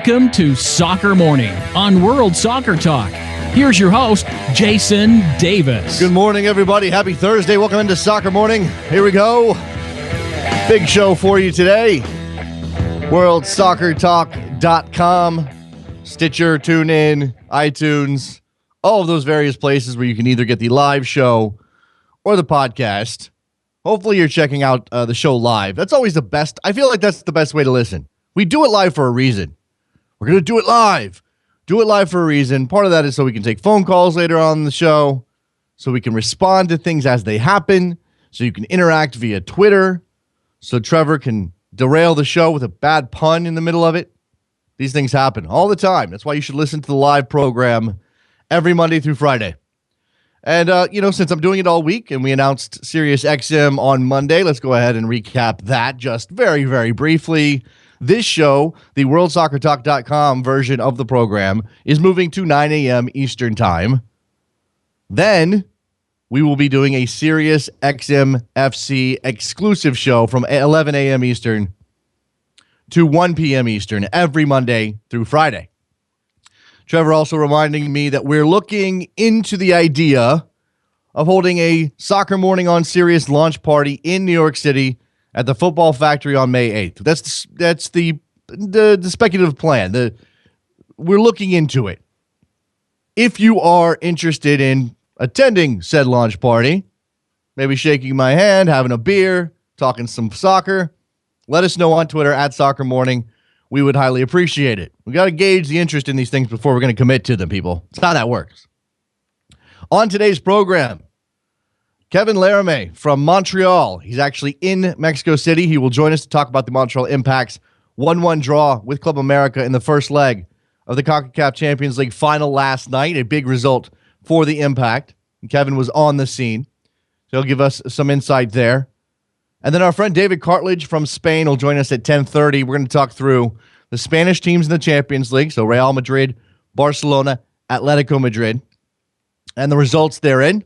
Welcome to Soccer Morning on World Soccer Talk. Here's your host, Jason Davis. Good morning, everybody. Happy Thursday. Welcome into Soccer Morning. Here we go. Big show for you today. WorldSoccerTalk.com, Stitcher, TuneIn, iTunes, all of those various places where you can either get the live show or the podcast. Hopefully you're checking out the show live. That's always the best. I feel like that's the best way to listen. We do it live for a reason. We're going to do it live. Do it live for a reason. Part of that is so we can take phone calls later on in the show, so we can respond to things as they happen, so you can interact via Twitter, so Trevor can derail the show with a bad pun in the middle of it. These things happen all the time. That's why you should listen to the live program every Monday through Friday. And, since I'm doing it all week and we announced Sirius XM on Monday, let's go ahead and recap that just very, very briefly. This show, the WorldSoccerTalk.com version of the program, is moving to 9 a.m. Eastern Time. Then we will be doing a Sirius XM FC exclusive show from 11 a.m. Eastern to 1 p.m. Eastern every Monday through Friday. Trevor also reminding me that we're looking into the idea of holding a Soccer Morning on Sirius launch party in New York City at the Football Factory on May 8th. That's the speculative plan. We're looking into it. If you are interested in attending said launch party, maybe shaking my hand, having a beer, talking some soccer, let us know on Twitter at Soccer Morning. We would highly appreciate it. We got to gauge the interest in these things before we're going to commit to them, people. It's how that works. On today's program, Kevin Laramie from Montreal. He's actually in Mexico City. He will join us to talk about the Montreal Impact's 1-1 draw with Club America in the first leg of the CONCACAF Champions League final last night. A big result for the Impact. And Kevin was on the scene, so he'll give us some insight there. And then our friend David Cartledge from Spain will join us at 10:30. We're going to talk through the Spanish teams in the Champions League, so Real Madrid, Barcelona, Atletico Madrid, and the results therein.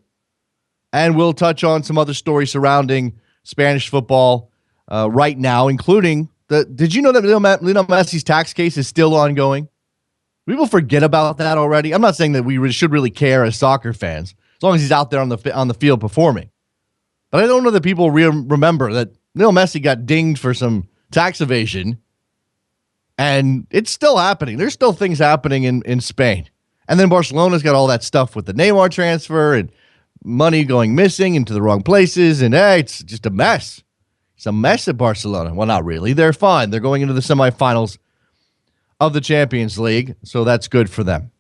And we'll touch on some other stories surrounding Spanish football right now, including did you know that Lionel Messi's tax case is still ongoing? People forget about that already. I'm not saying that we should really care as soccer fans, as long as he's out there on the field performing. But I don't know that people remember that Lionel Messi got dinged for some tax evasion, and it's still happening. There's still things happening in Spain. And then Barcelona's got all that stuff with the Neymar transfer and money going missing into the wrong places, and it's just a mess. It's a mess at Barcelona. Well, not really. They're fine. They're going into the semifinals of the Champions League, so that's good for them.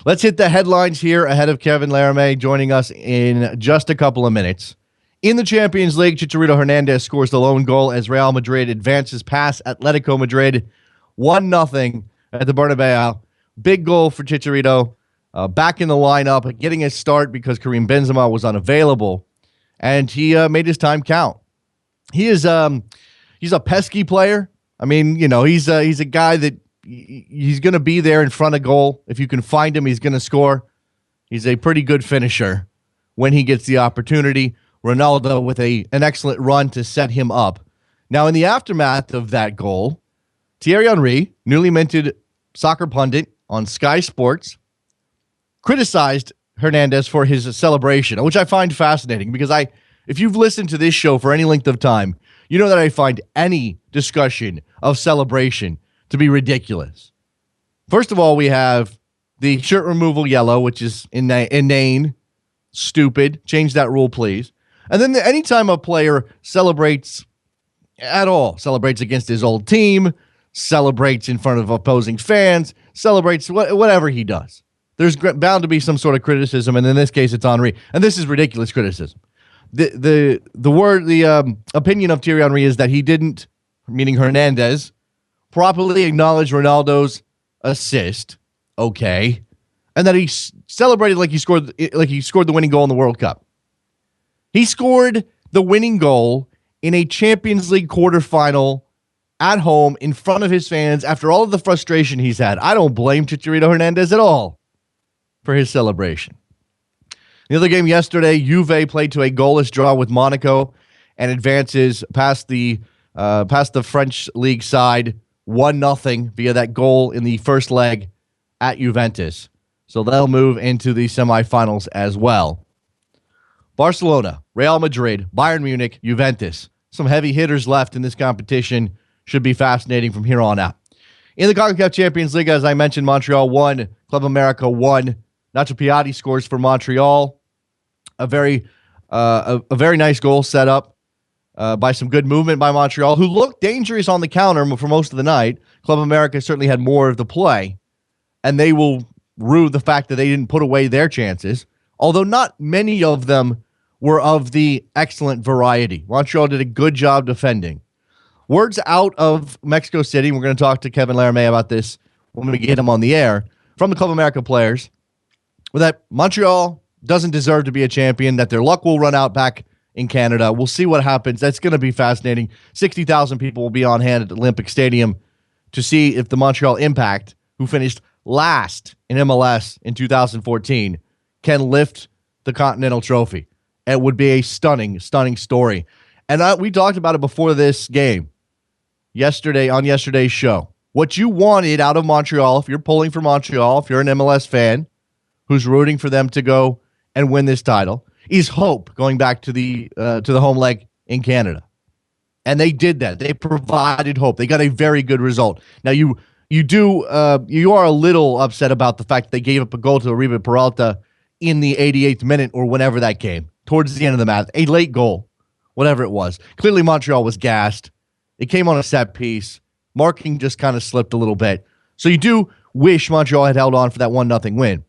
Let's hit the headlines here ahead of Kevin Laramie joining us in just a couple of minutes. In the Champions League, Chicharito Hernandez scores the lone goal as Real Madrid advances past Atletico Madrid 1-0 at the Bernabeu. Big goal for Chicharito. Back in the lineup, getting a start because Karim Benzema was unavailable, and he made his time count. He's a pesky player. I mean, he's a guy that he's going to be there in front of goal. If you can find him, he's going to score. He's a pretty good finisher when he gets the opportunity. Ronaldo with an excellent run to set him up. Now, in the aftermath of that goal, Thierry Henry, newly minted soccer pundit on Sky Sports, criticized Hernandez for his celebration, which I find fascinating because if you've listened to this show for any length of time, you know that I find any discussion of celebration to be ridiculous. First of all, we have the shirt removal yellow, which is inane, stupid. Change that rule, please. And then anytime a player celebrates at all, celebrates against his old team, celebrates in front of opposing fans, celebrates whatever he does, there's bound to be some sort of criticism, and in this case, it's Henry. And this is ridiculous criticism. The opinion of Thierry Henry is that he didn't, meaning Hernandez, properly acknowledge Ronaldo's assist. Okay, and that he celebrated like he scored the winning goal in the World Cup. He scored the winning goal in a Champions League quarterfinal at home in front of his fans after all of the frustration he's had. I don't blame Chicharito Hernandez at all for his celebration. The other game yesterday, Juve played to a goalless draw with Monaco and advances past the French league side 1-0 via that goal in the first leg at Juventus. So they'll move into the semifinals as well. Barcelona, Real Madrid, Bayern Munich, Juventus. Some heavy hitters left in this competition. Should be fascinating from here on out. In the CONCACAF Champions League, as I mentioned, Montreal won. Club America won. Nacho Piatti scores for Montreal. A very nice goal set up by some good movement by Montreal, who looked dangerous on the counter for most of the night. Club America certainly had more of the play, and they will rue the fact that they didn't put away their chances, although not many of them were of the excellent variety. Montreal did a good job defending. Words out of Mexico City, we're going to talk to Kevin Laramie about this when we get him on the air, from the Club America players, that Montreal doesn't deserve to be a champion, that their luck will run out back in Canada. We'll see what happens. That's going to be fascinating. 60,000 people will be on hand at Olympic Stadium to see if the Montreal Impact, who finished last in MLS in 2014, can lift the Continental Trophy. It would be a stunning, stunning story. And we talked about it before this game, on yesterday's show. What you wanted out of Montreal, if you're pulling for Montreal, if you're an MLS fan who's rooting for them to go and win this title, is hope going back to the home leg in Canada. And they did that. They provided hope. They got a very good result. Now you are a little upset about the fact that they gave up a goal to Oribe Peralta in the 88th minute or whenever that came, towards the end of the match, a late goal, whatever it was. Clearly Montreal was gassed. It came on a set piece. Marking just kind of slipped a little bit. So you do wish Montreal had held on for that 1-0 win.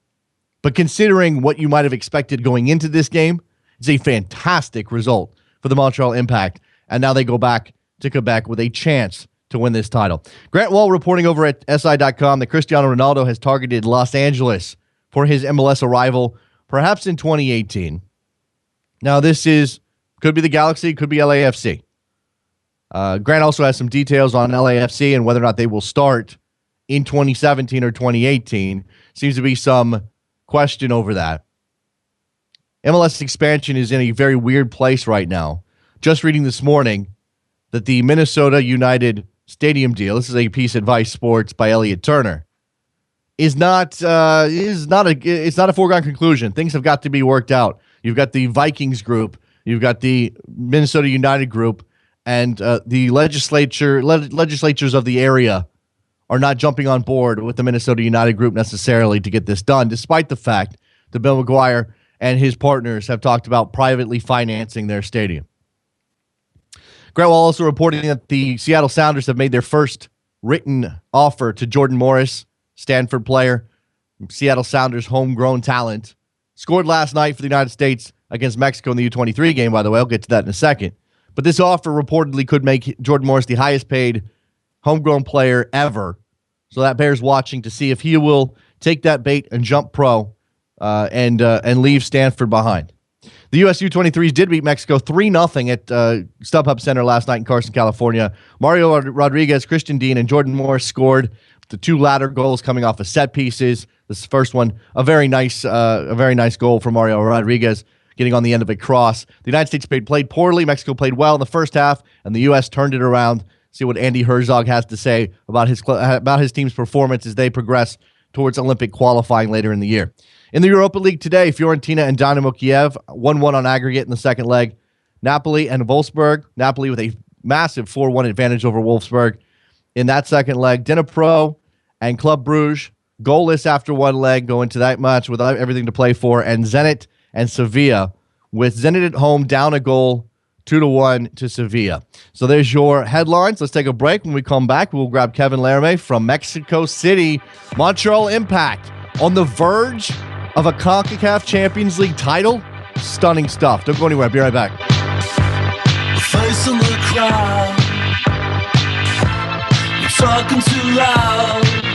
But considering what you might have expected going into this game, it's a fantastic result for the Montreal Impact. And now they go back to Quebec with a chance to win this title. Grant Wall reporting over at SI.com that Cristiano Ronaldo has targeted Los Angeles for his MLS arrival, perhaps in 2018. Now, could be the Galaxy, could be LAFC. Grant also has some details on LAFC and whether or not they will start in 2017 or 2018. Seems to be some question over that. MLS expansion is in a very weird place right now. Just reading this morning that the Minnesota United stadium deal, this is a piece at Vice Sports by Elliot Turner, it's not a foregone conclusion. Things have got to be worked out. You've got the Vikings group, you've got the Minnesota United group, and the legislatures of the area are not jumping on board with the Minnesota United group necessarily to get this done, despite the fact that Bill McGuire and his partners have talked about privately financing their stadium. Grant Wall also reporting that the Seattle Sounders have made their first written offer to Jordan Morris, Stanford player, Seattle Sounders homegrown talent. Scored last night for the United States against Mexico in the U23 game, by the way. I'll get to that in a second. But this offer reportedly could make Jordan Morris the highest paid homegrown player ever. So that bears watching to see if he will take that bait and jump pro and leave Stanford behind. The U.S. U23s did beat Mexico 3-0 at StubHub Center last night in Carson, California. Mario Rodriguez, Christian Dean, and Jordan Morris scored the two latter goals coming off of set pieces. This first one, a very nice goal for Mario Rodriguez, getting on the end of a cross. The United States played poorly. Mexico played well in the first half, and the U.S. turned it around. See what Andy Herzog has to say about his team's performance as they progress towards Olympic qualifying later in the year. In the Europa League today, Fiorentina and Dynamo Kiev, 1-1 on aggregate in the second leg. Napoli and Wolfsburg. Napoli with a massive 4-1 advantage over Wolfsburg in that second leg. Dnipro and Club Brugge, goalless after one leg, go into that match with everything to play for. And Zenit and Sevilla, with Zenit at home down a goal, 2-1 to Sevilla. So there's your headlines. Let's take a break. When we come back, we'll grab Kevin Laramie from Mexico City. Montreal Impact on the verge of a CONCACAF Champions League title. Stunning stuff. Don't go anywhere. I'll be right back. Face in the crowd, you're talking too loud.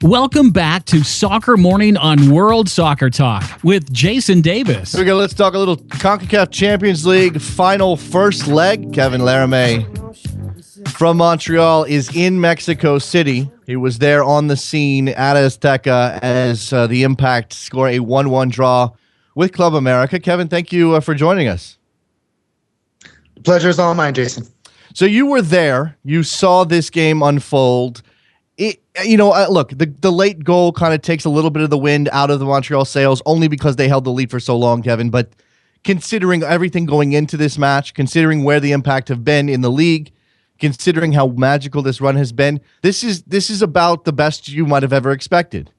Welcome back to Soccer Morning on World Soccer Talk with Jason Davis. Here we go. Let's talk a little CONCACAF Champions League final first leg. Kevin Laramie from Montreal is in Mexico City. He was there on the scene at Azteca as the Impact score a 1-1 draw with Club America. Kevin, thank you for joining us. The pleasure is all mine, Jason. So you were there. You saw this game unfold. Look, the late goal kind of takes a little bit of the wind out of the Montreal sails only because they held the lead for so long, Kevin. But considering everything going into this match, considering where the Impact have been in the league, considering how magical this run has been, this is about the best you might have ever expected.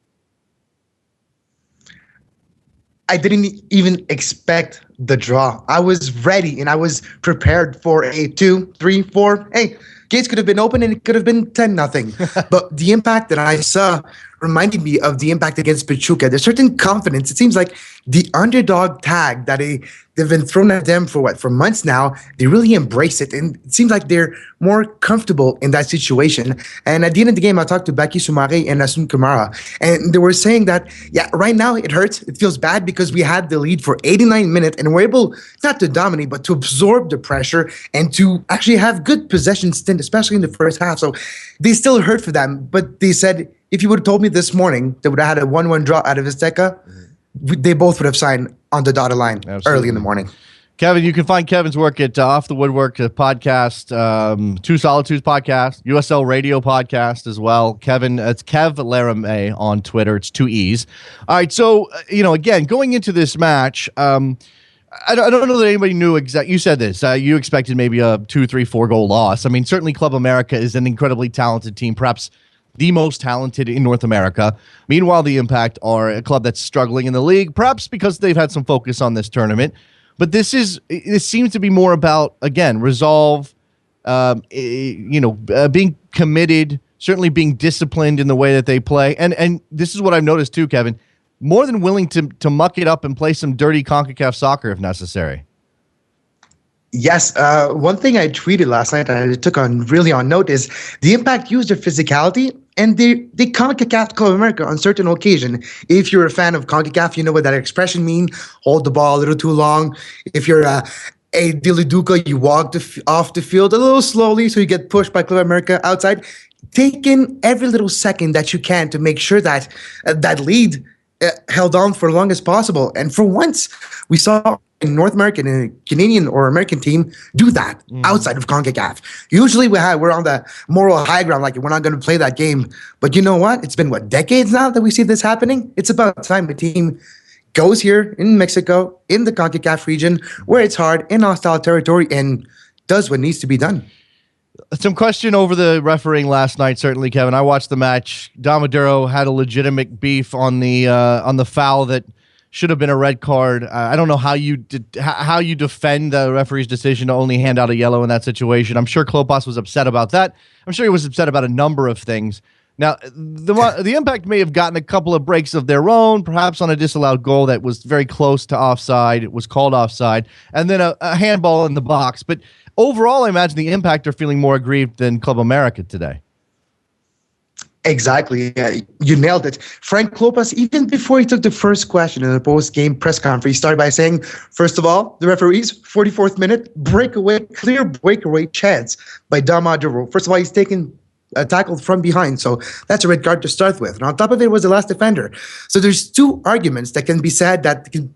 I didn't even expect the draw. I was ready and I was prepared for a 2, 3, 4. Hey, gates could have been open and it could have been 10-0. But the Impact that I saw reminded me of the Impact against Pachuca. There's certain confidence. It seems like the underdog tag that they've been thrown at them for months now, they really embrace it. And it seems like they're more comfortable in that situation. And at the end of the game, I talked to Baki Soumaré and Asun Kumara. And they were saying that, yeah, right now it hurts. It feels bad because we had the lead for 89 minutes and we're able not to dominate, but to absorb the pressure and to actually have good possession stint, especially in the first half. So they still hurt for them. But they said, if you would have told me this morning they would have had a 1-1 draw out of Azteca, they both would have signed on the dotted line early in the morning. Kevin, you can find Kevin's work at Off the Woodwork podcast, Two Solitudes podcast, USL Radio podcast as well. Kevin, it's Kev Laramie on Twitter. It's 2 E's. All right, so, again, going into this match, I don't know that anybody knew exactly. You said this. You expected maybe a 2, 3, 4 goal loss. I mean, certainly Club America is an incredibly talented team, perhaps the most talented in North America. Meanwhile, the Impact are a club that's struggling in the league, perhaps because they've had some focus on this tournament. But this seems to be more about, again, resolve, being committed, certainly being disciplined in the way that they play. And this is what I've noticed too, Kevin, more than willing to muck it up and play some dirty CONCACAF soccer if necessary. Yes, one thing I tweeted last night and I took really on note is the Impact used their physicality and they CONCACAF Club America on certain occasion. If you're a fan of CONCACAF, you know what that expression means, hold the ball a little too long. If you're a Dili Duca, you walk off the field a little slowly so you get pushed by Club America outside. Take in every little second that you can to make sure that that lead held on for as long as possible. And for once, we saw a North American and a Canadian or American team do that outside of CONCACAF. Usually we're on the moral high ground, like we're not going to play that game. But you know what? It's been, decades now that we see this happening? It's about time a team goes here in Mexico, in the CONCACAF region, where it's hard, in hostile territory, and does what needs to be done. Some question over the refereeing last night, certainly, Kevin. I watched the match. Dom Maduro had a legitimate beef on the foul that should have been a red card. I don't know how you defend the referee's decision to only hand out a yellow in that situation. I'm sure Klopas was upset about that. I'm sure he was upset about a number of things. Now, the Impact may have gotten a couple of breaks of their own, perhaps on a disallowed goal that was very close to offside. It was called offside, and then a handball in the box. But overall, I imagine the Impact are feeling more aggrieved than Club America today. Exactly. You nailed it. Frank Klopas, even before he took the first question in the post-game press conference, he started by saying, first of all, the referees, 44th minute, clear breakaway chance by Dom Maduro. First of all, he's taken a tackle from behind, so that's a red card to start with. And on top of it was the last defender. So there's two arguments that can be said that could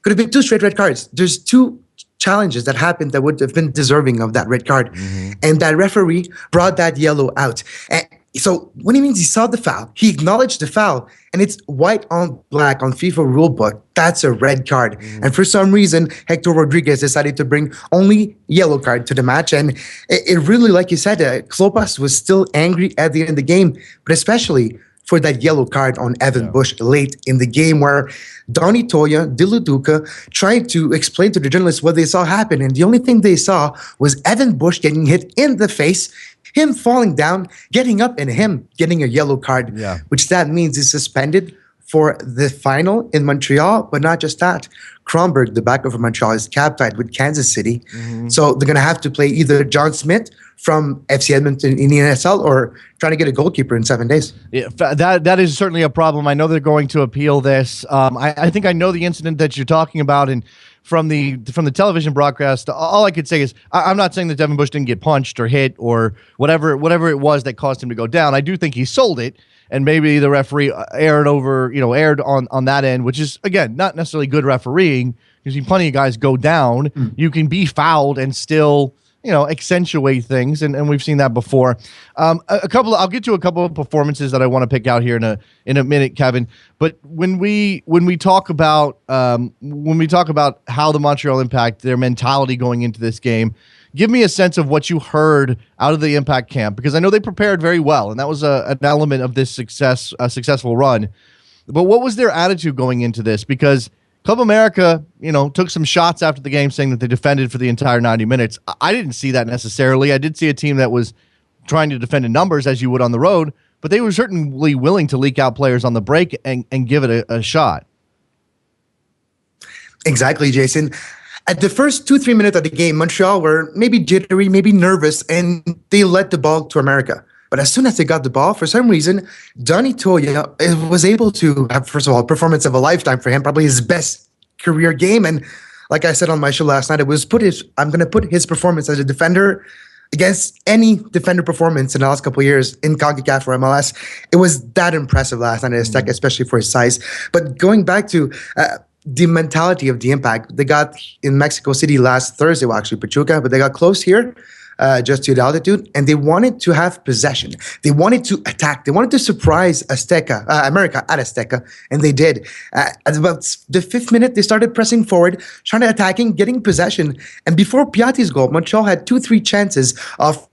have been 2 straight red cards. There's 2 challenges that happened that would have been deserving of that red card. And that referee brought that yellow out. And so what he means, he saw the foul, he acknowledged the foul, and it's white on black on FIFA rulebook. That's a red card. And for some reason, Hector Rodriguez decided to bring only yellow card to the match. And it really, like you said, Klopas was still angry at the end of the game, but especially for that yellow card on Evan Bush late in the game, where Donny Toya, Dili Duca tried to explain to the journalists what they saw happen. And the only thing they saw was Evan Bush getting hit in the face, him falling down, getting up, and him getting a yellow card, which that means he's suspended for the final in Montreal. But not just that. Kronberg, the back of Montreal, is cap tied with Kansas City. So they're going to have to play either John Smith from FC Edmonton in the NSL or trying to get a goalkeeper in 7 days. Yeah, that is certainly a problem. I know they're going to appeal this. I think I know the incident that you're talking about, and from the television broadcast, all I could say is I'm not saying that Devin Bush didn't get punched or hit or whatever it was that caused him to go down. I do think he sold it, and maybe the referee erred on that end, which is again not necessarily good refereeing. Because plenty of guys go down, you can be fouled and still, accentuate things, and we've seen that before. I'll get to a couple of performances that I want to pick out here in a minute, Kevin. But when we talk about how the Montreal Impact, their mentality going into this game, give me a sense of what you heard out of the Impact camp, because I know they prepared very well, and that was an element of this successful run. But what was their attitude going into this? Because Club America, took some shots after the game saying that they defended for the entire 90 minutes. I didn't see that necessarily. I did see a team that was trying to defend in numbers as you would on the road, but they were certainly willing to leak out players on the break and give it a shot. Exactly, Jason. At the first 2-3 minutes of the game, Montreal were maybe jittery, maybe nervous, and they led the ball to America. But as soon as they got the ball, for some reason, Donny Toia was able to have, first of all, a performance of a lifetime for him, probably his best career game. And like I said on my show last night, I'm going to put his performance as a defender against any defender performance in the last couple of years in CONCACAF or MLS. It was that impressive last night at Azteca, especially for his size. But going back to the mentality of the Impact, they got in Mexico City last Thursday, well, actually Pachuca, but they got close here. Just to the altitude, and they wanted to have possession. They wanted to attack. They wanted to surprise America at Azteca, and they did. At about the 5th minute, they started pressing forward, trying to attacking, getting possession. And before Piatti's goal, Montreal had 2-3 chances of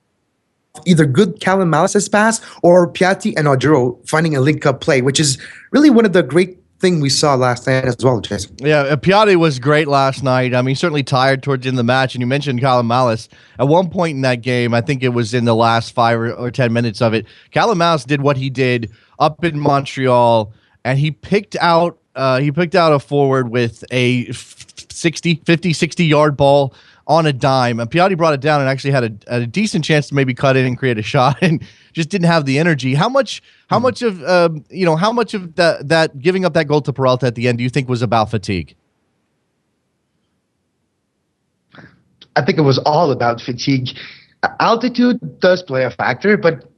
either good Callum Malice's pass or Piatti and Oduro finding a link-up play, which is really one of the great thing we saw last night as well, Jason. Yeah, Piatti was great last night. I mean, certainly tired towards the end of the match, and you mentioned Callum Malice. At one point in that game, I think it was in the last 5 or 10 minutes of it, Callum Malice did what he did up in Montreal, and he picked out a forward with a 50-60 yard ball on a dime, and Piatti brought it down and actually had a decent chance to maybe cut in and create a shot, and just didn't have the energy. How much of that giving up that goal to Peralta at the end do you think was about fatigue? I think it was all about fatigue. Altitude does play a factor, but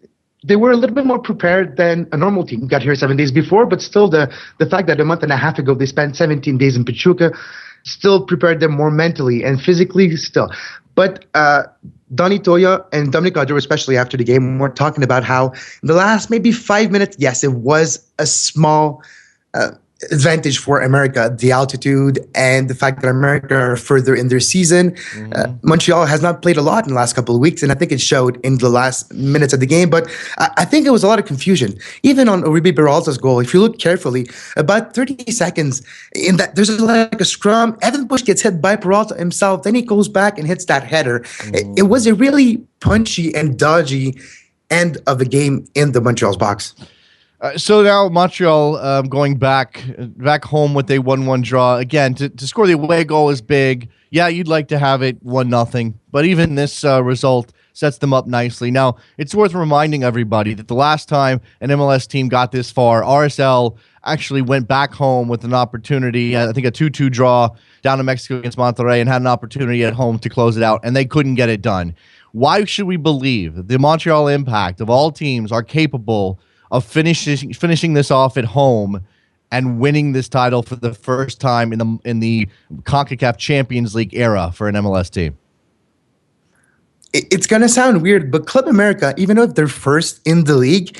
they were a little bit more prepared than a normal team. Got here 7 days before, but still the fact that a month and a half ago they spent 17 days in Pachuca still prepared them more mentally and physically still. But Donny Toia and Dominic Oduro, especially after the game, were talking about how in the last maybe 5 minutes, yes, it was a small advantage for America, the altitude and the fact that America are further in their season. Montreal has not played a lot in the last couple of weeks, and I think it showed in the last minutes of the game. But I think it was a lot of confusion. Even on Uribe Peralta's goal, if you look carefully, about 30 seconds in that, there's like a scrum. Evan Bush gets hit by Peralta himself. Then he goes back and hits that header. It was a really punchy and dodgy end of the game in the Montreal's box. So now Montreal going back home with a 1-1 draw. Again, to score the away goal is big. Yeah, you'd like to have it 1-0, but even this result sets them up nicely. Now, it's worth reminding everybody that the last time an MLS team got this far, RSL actually went back home with an opportunity, I think a 2-2 draw down in Mexico against Monterrey, and had an opportunity at home to close it out, and they couldn't get it done. Why should we believe the Montreal Impact, of all teams, are capable of finishing this off at home and winning this title for the first time in the CONCACAF Champions League era for an MLS team? It's going to sound weird, but Club America, even though they're first in the league,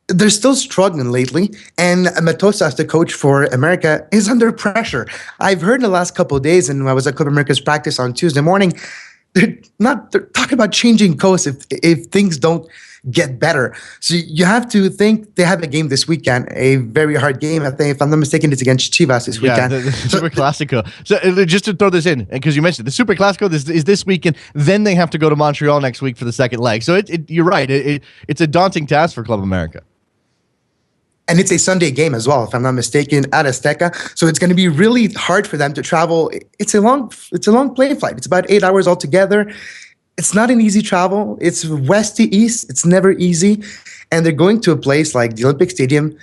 they're still struggling lately. And Matosas, the coach for America, is under pressure. I've heard in the last couple of days, and I was at Club America's practice on Tuesday morning, they're talking about changing course if things don't get better. So you have to think they have a game this weekend, a very hard game. I think, if I'm not mistaken, it's against Chivas this weekend. Yeah, the Super Classico. So just to throw this in, because you mentioned the Super Classico is this weekend, then they have to go to Montreal next week for the second leg. So you're right. It's a daunting task for Club America. And it's a Sunday game as well, if I'm not mistaken, at Azteca. So it's going to be really hard for them to travel. It's a long plane flight. It's about 8 hours altogether. it's not an easy travel. It's west to east. It's never easy. And they're going to a place like the Olympic Stadium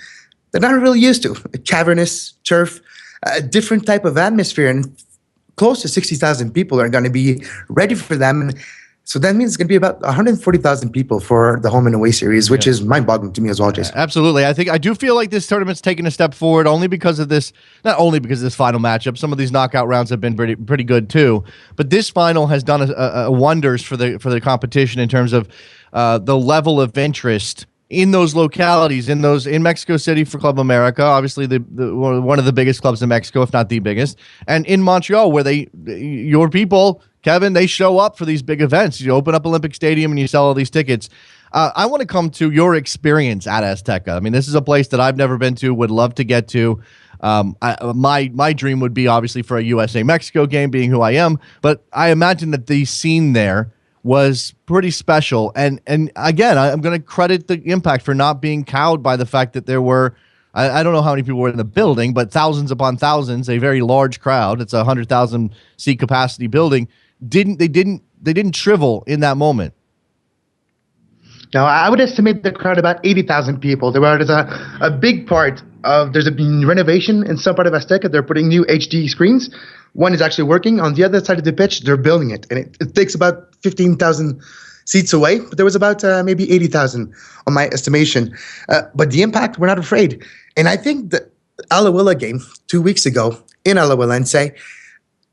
they're not really used to. A cavernous turf, a different type of atmosphere, and close to 60,000 people are going to be ready for them. So that means it's going to be about 140,000 people for the home and away series, which is mind-boggling to me as well, Jason. Absolutely. I do feel like this tournament's taken a step forward only because of this, not only because of this final matchup. Some of these knockout rounds have been pretty good too, but this final has done wonders for the competition in terms of the level of interest in those localities, in Mexico City for Club America, obviously one of the biggest clubs in Mexico, if not the biggest, and in Montreal, where your people, Kevin, they show up for these big events. You open up Olympic Stadium and you sell all these tickets. I want to come to your experience at Azteca. I mean, this is a place that I've never been to, would love to get to. My dream would be obviously for a USA-Mexico game, being who I am, but I imagine that the scene there was pretty special. And again, I'm going to credit the Impact for not being cowed by the fact that there were, I don't know how many people were in the building, but thousands upon thousands, a very large crowd. It's a 100,000 seat capacity building. They didn't shrivel in that moment. Now, I would estimate the crowd about 80,000 people. There's a big part of, there's a renovation in some part of Azteca. They're putting new HD screens. One is actually working. On the other side of the pitch, they're building it. And it takes about 15,000 seats away. But there was about maybe 80,000 on my estimation. But the Impact, we're not afraid. And I think the Alajuela game 2 weeks ago in Alajuelense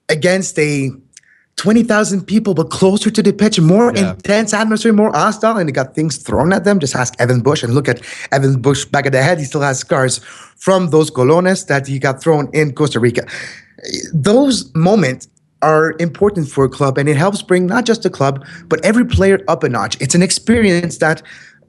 against a 20,000 people, but closer to the pitch, more intense atmosphere, more hostile, and they got things thrown at them. Just ask Evan Bush and look at Evan Bush back of the head. He still has scars from those colones that he got thrown in Costa Rica. Those moments are important for a club, and it helps bring not just the club, but every player up a notch. It's an experience that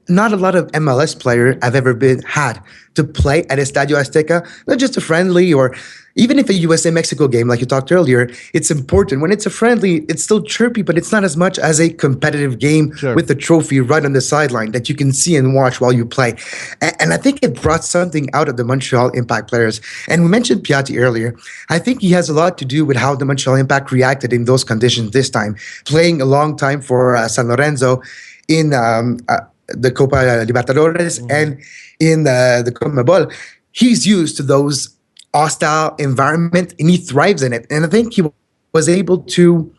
not a lot of MLS players have ever had to play at Estadio Azteca, not just a friendly or even if a USA-Mexico game, like you talked earlier, it's important. When it's a friendly, it's still chirpy, but it's not as much as a competitive game with the trophy right on the sideline that you can see and watch while you play. And I think it brought something out of the Montreal Impact players. And we mentioned Piatti earlier. I think he has a lot to do with how the Montreal Impact reacted in those conditions this time, playing a long time for San Lorenzo in the Copa Libertadores and in the CONMEBOL. He's used to those hostile environment and he thrives in it. And I think he was able to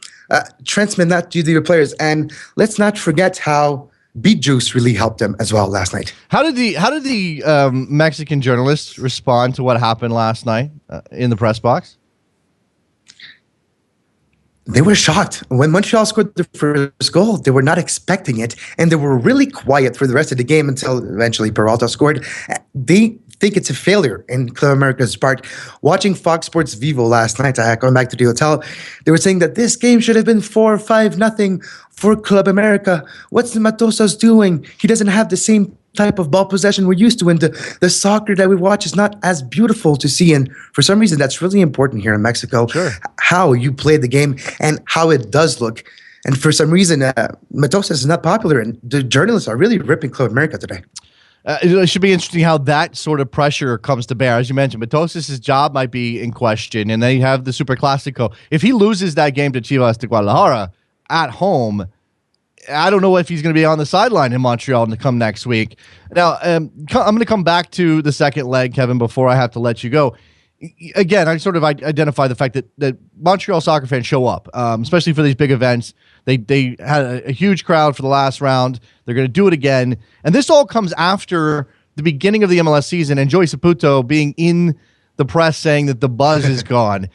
transmit that to the players. And let's not forget how Beet Juice really helped him as well last night. How did the Mexican journalists respond to what happened last night in the press box? They were shocked. When Montreal scored the first goal, they were not expecting it. And they were really quiet for the rest of the game until eventually Peralta scored. They think it's a failure in Club America's part. Watching Fox Sports Vivo last night, going back to the hotel, they were saying that this game should have been 4 or 5-0 for Club America. What's the Matosas doing? He doesn't have the same type of ball possession we're used to, and the soccer that we watch is not as beautiful to see. And for some reason, that's really important here in Mexico, how you play the game and how it does look. And for some reason, Matosas is not popular, and the journalists are really ripping Club America today. It should be interesting how that sort of pressure comes to bear. As you mentioned, Matosas' job might be in question, and they have the Super Clásico. If he loses that game to Chivas de Guadalajara at home, I don't know if he's going to be on the sideline in Montreal to come next week. Now, I'm going to come back to the second leg, Kevin, before I have to let you go. Again, I sort of identify the fact that Montreal soccer fans show up, especially for these big events. They had a huge crowd for the last round. They're going to do it again. And this all comes after the beginning of the MLS season and Joey Saputo being in the press saying that the buzz is gone.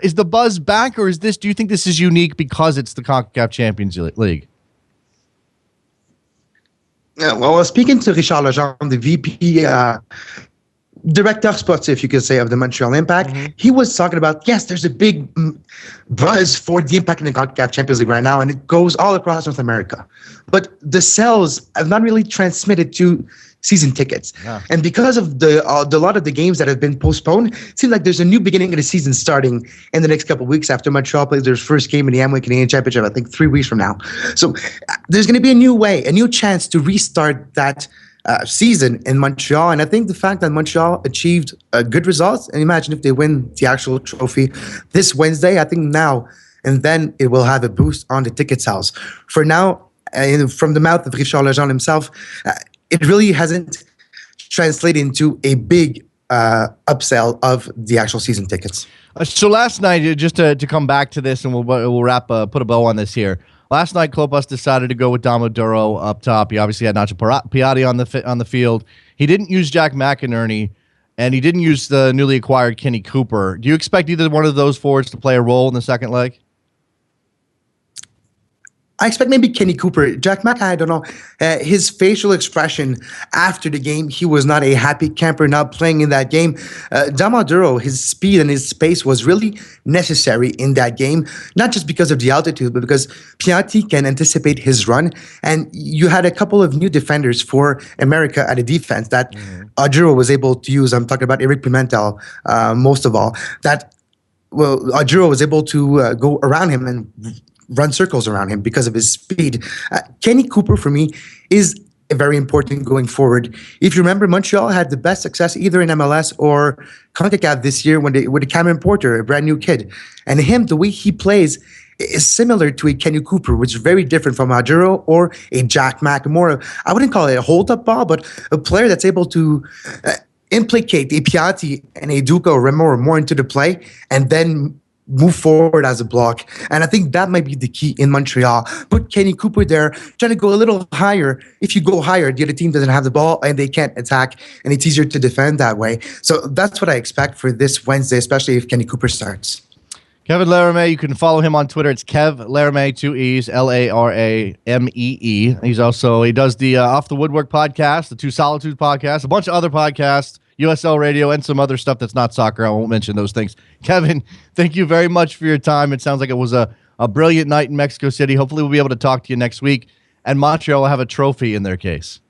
Is the buzz back, or do you think this is unique because it's the CONCACAF Champions League? Yeah, well, speaking to Richard Legendre, the VP Director Sportif, you could say, of the Montreal Impact, he was talking about, yes, there's a big buzz for the Impact in the CONCACAF Champions League right now, and it goes all across North America. But the sales have not really transmitted to season tickets. Yeah. And because of the lot of the games that have been postponed, it seems like there's a new beginning of the season starting in the next couple of weeks after Montreal plays their first game in the Amway Canadian Championship, I think 3 weeks from now. So there's going to be a new way, a new chance to restart that season in Montreal. And I think the fact that Montreal achieved good results, and imagine if they win the actual trophy this Wednesday, I think now and then it will have a boost on the ticket sales. For now, from the mouth of Richard Legendre himself, it really hasn't translated into a big upsell of the actual season tickets. So last night, just to come back to this, and we'll wrap, put a bow on this here. Last night, Klopas decided to go with Dom Oduro up top. He obviously had Nacho Piatti on the field. He didn't use Jack McInerney, and he didn't use the newly acquired Kenny Cooper. Do you expect either one of those forwards to play a role in the second leg? I expect maybe Kenny Cooper. Jack Mack, I don't know. His facial expression after the game, he was not a happy camper not playing in that game. Dom Oduro, his speed and his space was really necessary in that game, not just because of the altitude, but because Piatti can anticipate his run. And you had a couple of new defenders for America at a defense that Oduro was able to use. I'm talking about Eric Pimentel, most of all. Oduro was able to go around him and run circles around him because of his speed. Kenny Cooper, for me, is very important going forward. If you remember, Montreal had the best success either in MLS or CONCACAF this year with Cameron Porter, a brand new kid. And him, the way he plays is similar to a Kenny Cooper, which is very different from Oduro or a Jack Mack. I wouldn't call it a hold-up ball, but a player that's able to implicate a Piatti and a Duca or Remo more into the play and then move forward as a block. And I think that might be the key in Montreal. Put Kenny Cooper there, trying to go a little higher. If you go higher, the other team doesn't have the ball and they can't attack, and it's easier to defend that way. So that's what I expect for this Wednesday, especially if Kenny Cooper starts. Kevin Laramee, you can follow him on Twitter. It's Kev Laramee, 2 E's, Laramee. He does the Off the Woodwork podcast, the Two Solitudes podcast, a bunch of other podcasts, USL Radio, and some other stuff that's not soccer. I won't mention those things. Kevin, thank you very much for your time. It sounds like it was a brilliant night in Mexico City. Hopefully we'll be able to talk to you next week, and Montreal will have a trophy in their case.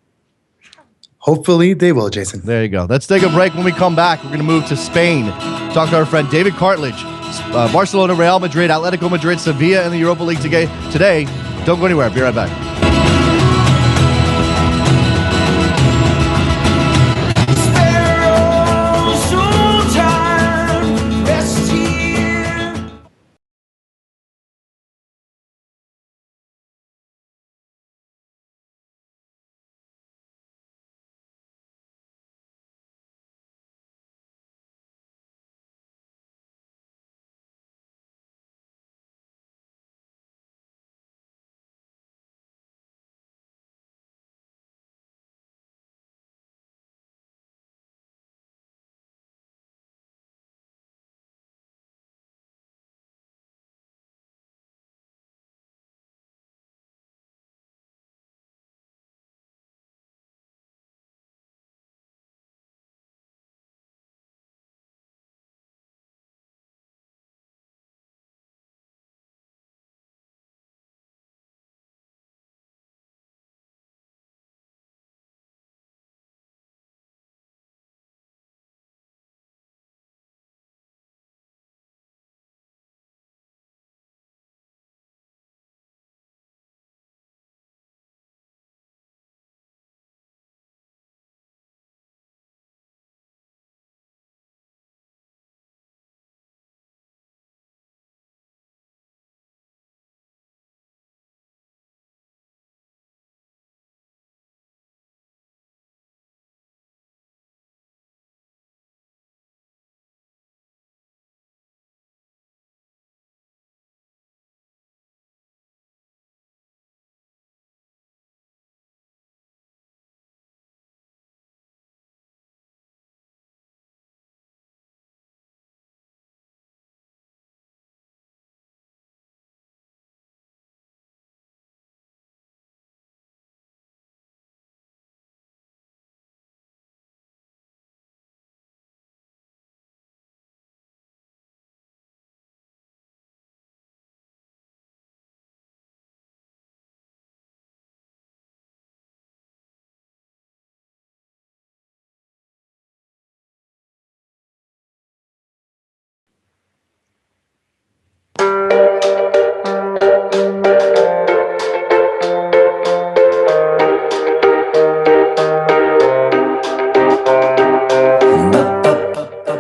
Hopefully they will, Jason. There you go. Let's take a break. When we come back, we're going to move to Spain. Talk to our friend David Cartledge. Barcelona, Real Madrid, Atletico Madrid, Sevilla in the Europa League today. Don't go anywhere. Be right back.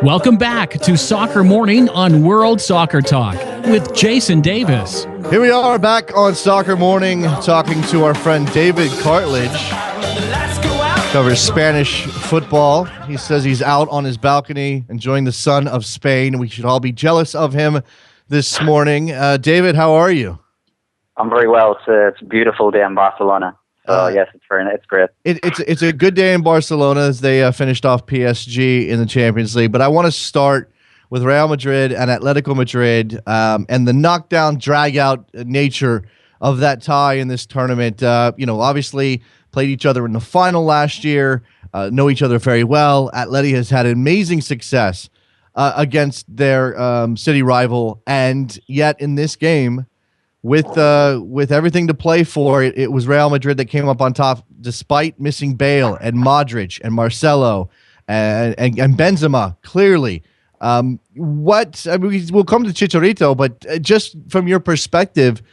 Welcome back to Soccer Morning on World Soccer Talk. with Jason Davis. Here we are back on Soccer Morning talking to our friend David Cartledge. Covers Spanish football. He says he's out on his balcony enjoying the sun of Spain. We should all be jealous of him this morning. David, how are you? I'm very well. It's a beautiful day in Barcelona. So yes, it's great. It's a good day in Barcelona as they finished off PSG in the Champions League. But I want to start with Real Madrid and Atletico Madrid and the knockdown, drag-out nature of that tie in this tournament. Obviously played each other in the final last year, know each other very well. Atleti has had amazing success against their city rival, and yet in this game, with everything to play for, it was Real Madrid that came up on top despite missing Bale and Modric and Marcelo and Benzema, clearly. We'll come to Chicharito, but just from your perspective,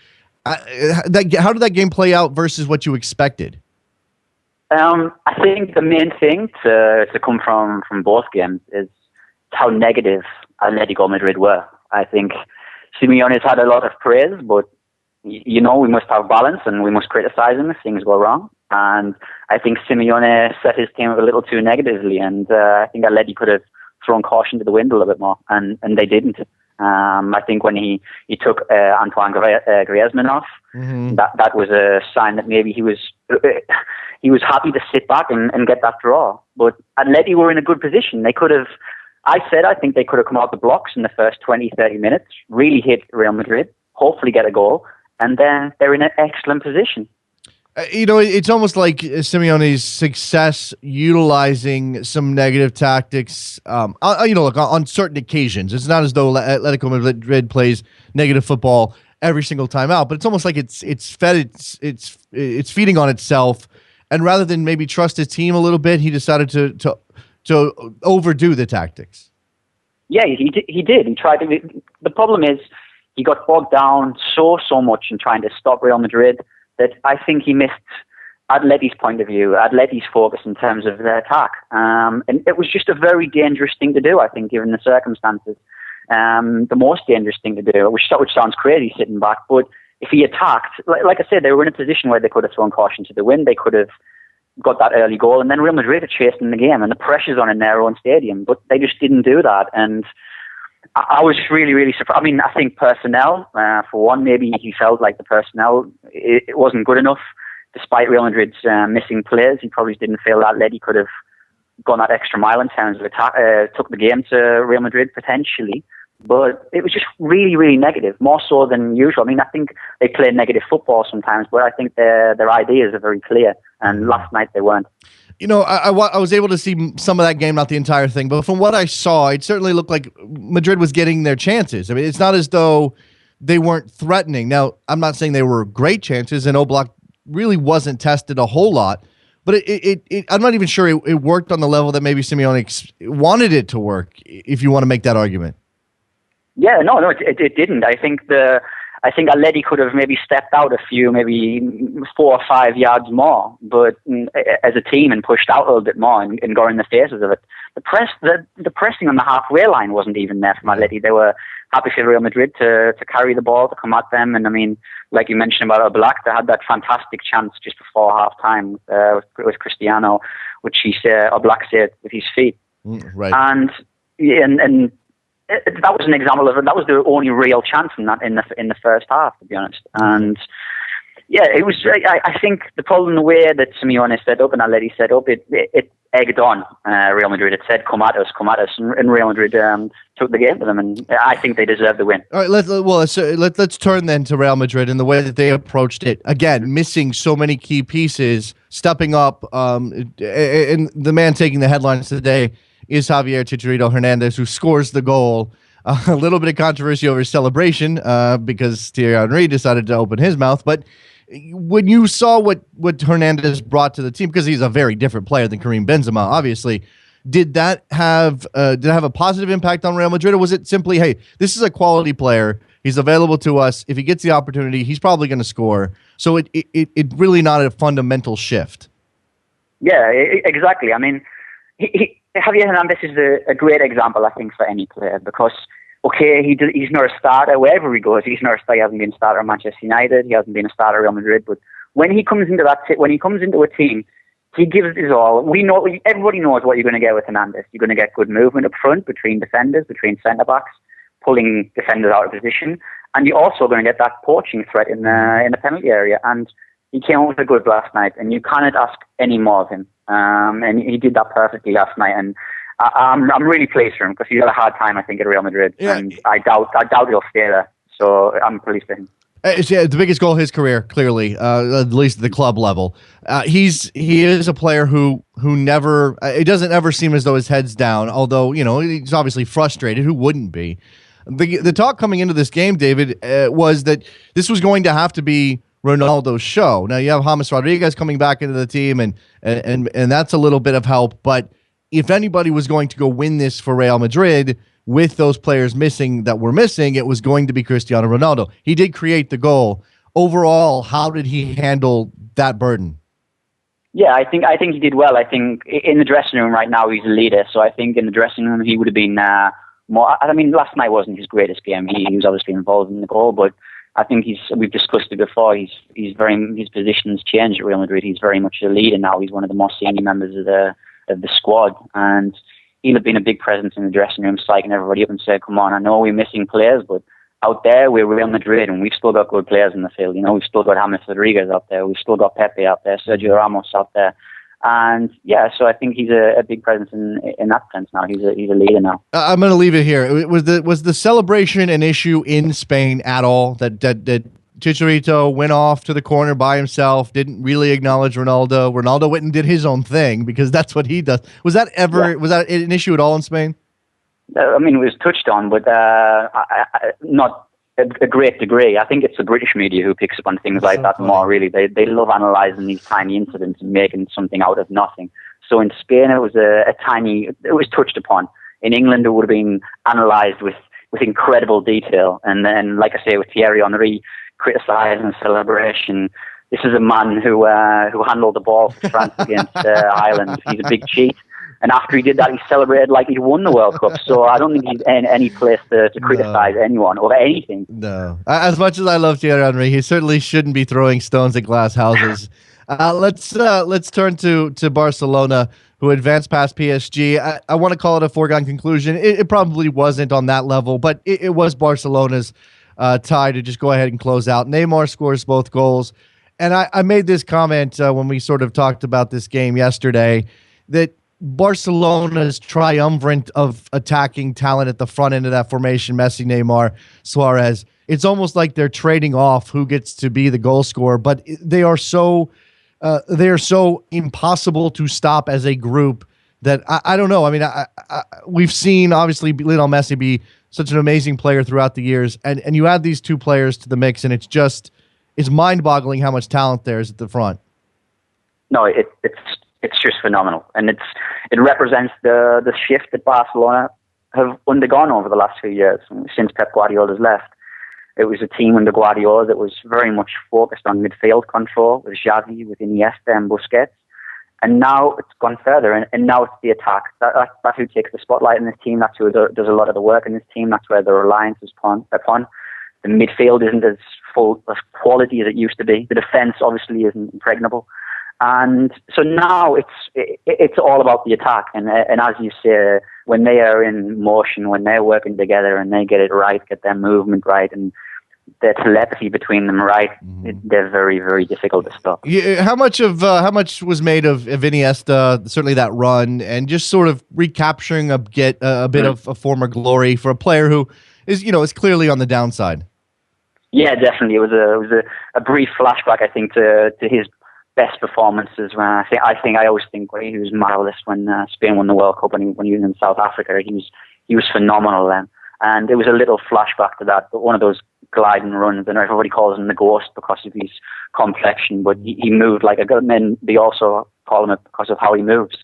how did that game play out versus what you expected? I think the main thing to come from both games is how negative Atletico Madrid were. I think Simeone's had a lot of praise, but we must have balance and we must criticize him if things go wrong. And I think Simeone set his team up a little too negatively, and I think Atleti could have thrown caution to the wind a little bit more, and they didn't. I think when he took Antoine Griezmann off, that was a sign that maybe he was happy to sit back and get that draw. But Atleti were in a good position. They could have, I think they could have come out the blocks in the first 20, 30 minutes, really hit Real Madrid, hopefully get a goal, and then they're in an excellent position. It's almost like Simeone's success utilizing some negative tactics. On certain occasions, it's not as though Atletico Madrid plays negative football every single time out, but it's almost like it's feeding on itself. And rather than maybe trust his team a little bit, he decided to overdo the tactics. Yeah, he did. He tried to. The problem is he got bogged down so much in trying to stop Real Madrid that I think he missed Atleti's point of view, Atleti's focus in terms of their attack. And it was just a very dangerous thing to do, I think, given the circumstances. The most dangerous thing to do, which sounds crazy sitting back, but if he attacked, like I said, they were in a position where they could have thrown caution to the wind, they could have got that early goal, and then Real Madrid are chasing the game, and the pressure's on in their own stadium, but they just didn't do that. And I was just really, really surprised. I mean, I think personnel, for one, maybe he felt like the personnel, it wasn't good enough. Despite Real Madrid's missing players, he probably didn't feel that Atleti could have gone that extra mile in terms of attack, took the game to Real Madrid potentially. But it was just really, really negative, more so than usual. I mean, I think they play negative football sometimes, but I think their ideas are very clear. And last night they weren't. I was able to see some of that game, not the entire thing, but from what I saw, it certainly looked like Madrid was getting their chances. I mean, it's not as though they weren't threatening. Now, I'm not saying they were great chances, and Oblak really wasn't tested a whole lot, but I'm not even sure it worked on the level that maybe Simeone wanted it to work, if you want to make that argument. Yeah, no, it didn't. I think Atleti could have maybe stepped out a few, maybe 4 or 5 yards more, but as a team, and pushed out a little bit more and got in the faces of it. The pressing on the halfway line wasn't even there from Atleti. They were happy for Real Madrid to carry the ball, to come at them. And I mean, like you mentioned about Oblak, they had that fantastic chance just before half time with Cristiano, which Oblak saved with his feet. Right. And that was an example of it. That was the only real chance in the first half, to be honest. And yeah, it was. I think the problem, the way that Simeone set up and Atleti set up, it egged on Real Madrid. It said, "Come at us," and Real Madrid took the game to them, and I think they deserved the win. All right, let's turn then to Real Madrid and the way that they approached it. Again, missing so many key pieces, stepping up, and the man taking the headlines today is Javier Chicharito Hernandez, who scores the goal. A little bit of controversy over his celebration because Thierry Henry decided to open his mouth. But when you saw what Hernandez brought to the team, because he's a very different player than Karim Benzema, obviously, did that have a positive impact on Real Madrid, or was it simply, hey, this is a quality player, he's available to us, if he gets the opportunity, he's probably going to score? So it really not a fundamental shift. Yeah, exactly. I mean, Javier Hernandez is a great example, I think, for any player, because okay, he's not a starter wherever he goes. He's not a starter. He hasn't been a starter at Manchester United. He hasn't been a starter at Real Madrid. But when he comes into a team, he gives his all. Everybody knows what you're going to get with Hernandez. You're going to get good movement up front between defenders, between centre backs, pulling defenders out of position, and you're also going to get that poaching threat in the penalty area. And he came up with a good last night, and you can't ask any more of him. And he did that perfectly last night, and I'm really pleased for him because he's had a hard time, I think, at Real Madrid, and I doubt he'll stay there. So I'm pleased for him. It's the biggest goal of his career, clearly, at least at the club level. He is a player who never. It doesn't ever seem as though his head's down. Although he's obviously frustrated. Who wouldn't be? The talk coming into this game, David, was that this was going to have to be Ronaldo's show. Now you have James Rodriguez coming back into the team, and that's a little bit of help. But if anybody was going to go win this for Real Madrid, with those players that were missing, it was going to be Cristiano Ronaldo. He did create the goal. Overall, how did he handle that burden? Yeah, I think he did well. I think in the dressing room right now he's a leader. So I think in the dressing room he would have been more. I mean, last night wasn't his greatest game. He was obviously involved in the goal, but I think we've discussed it before. His position's changed at Real Madrid. He's very much a leader now. He's one of the more senior members of the squad, and he'll have been a big presence in the dressing room, psyching everybody up and say, come on, I know we're missing players, but out there, we're Real Madrid, and we've still got good players in the field. We've still got James Rodriguez out there. We've still got Pepe out there, Sergio Ramos out there. And, yeah, so I think he's a big presence in that sense now. He's a leader now. I'm going to leave it here. Was the celebration an issue in Spain at all, that Chicharito went off to the corner by himself, didn't really acknowledge Ronaldo. Ronaldo went and did his own thing because that's what he does. Was that an issue at all in Spain? I mean, it was touched on, but not a great degree. I think it's the British media who picks up on things like that more, really. They love analysing these tiny incidents and making something out of nothing. So in Spain, it was it was touched upon. In England, it would have been analysed with incredible detail. And then, like I say, with Thierry Henry criticising the celebration, this is a man who handled the ball for France against Ireland. He's a big cheat. And after he did that, he celebrated like he won the World Cup. So I don't think he's in any place to criticise anyone or anything. No. As much as I love Thierry Henry, he certainly shouldn't be throwing stones at glass houses. Let's turn to Barcelona, who advanced past PSG. I want to call it a foregone conclusion. It probably wasn't on that level, but it was Barcelona's tie to just go ahead and close out. Neymar scores both goals. And I made this comment when we sort of talked about this game yesterday, that Barcelona's triumvirate of attacking talent at the front end of that formation, Messi, Neymar, Suarez, it's almost like they're trading off who gets to be the goal scorer, but they are so impossible to stop as a group that I don't know. I mean, we've seen obviously Lionel Messi be such an amazing player throughout the years, and you add these two players to the mix, and it's mind-boggling how much talent there is at the front. No, it's just phenomenal, and it represents the shift that Barcelona have undergone over the last few years since Pep Guardiola's left. It was a team under Guardiola that was very much focused on midfield control with Xavi, with Iniesta and Busquets, and now it's gone further, and now it's the attack. That's who takes the spotlight in this team. That's who does a lot of the work in this team. That's where the reliance is upon. The midfield isn't as full of quality as it used to be. The defence obviously isn't impregnable. And so now it's all about the attack. And as you say, when they are in motion, when they're working together and they get it right, get their movement right, and their telepathy between them right, they're very, very difficult to stop. Yeah, how much was made of Iniesta, certainly that run, and just sort of recapturing a bit of a former glory for a player who is clearly on the downside? Yeah, definitely. It was a brief flashback, I think, to his best performances. When I always think he was marvelous when Spain won the World Cup when he was in South Africa. He was phenomenal then, and it was a little flashback to that. But one of those gliding runs, and everybody calls him the Ghost because of his complexion. But he moved like a ghost. And they also call him it because of how he moves,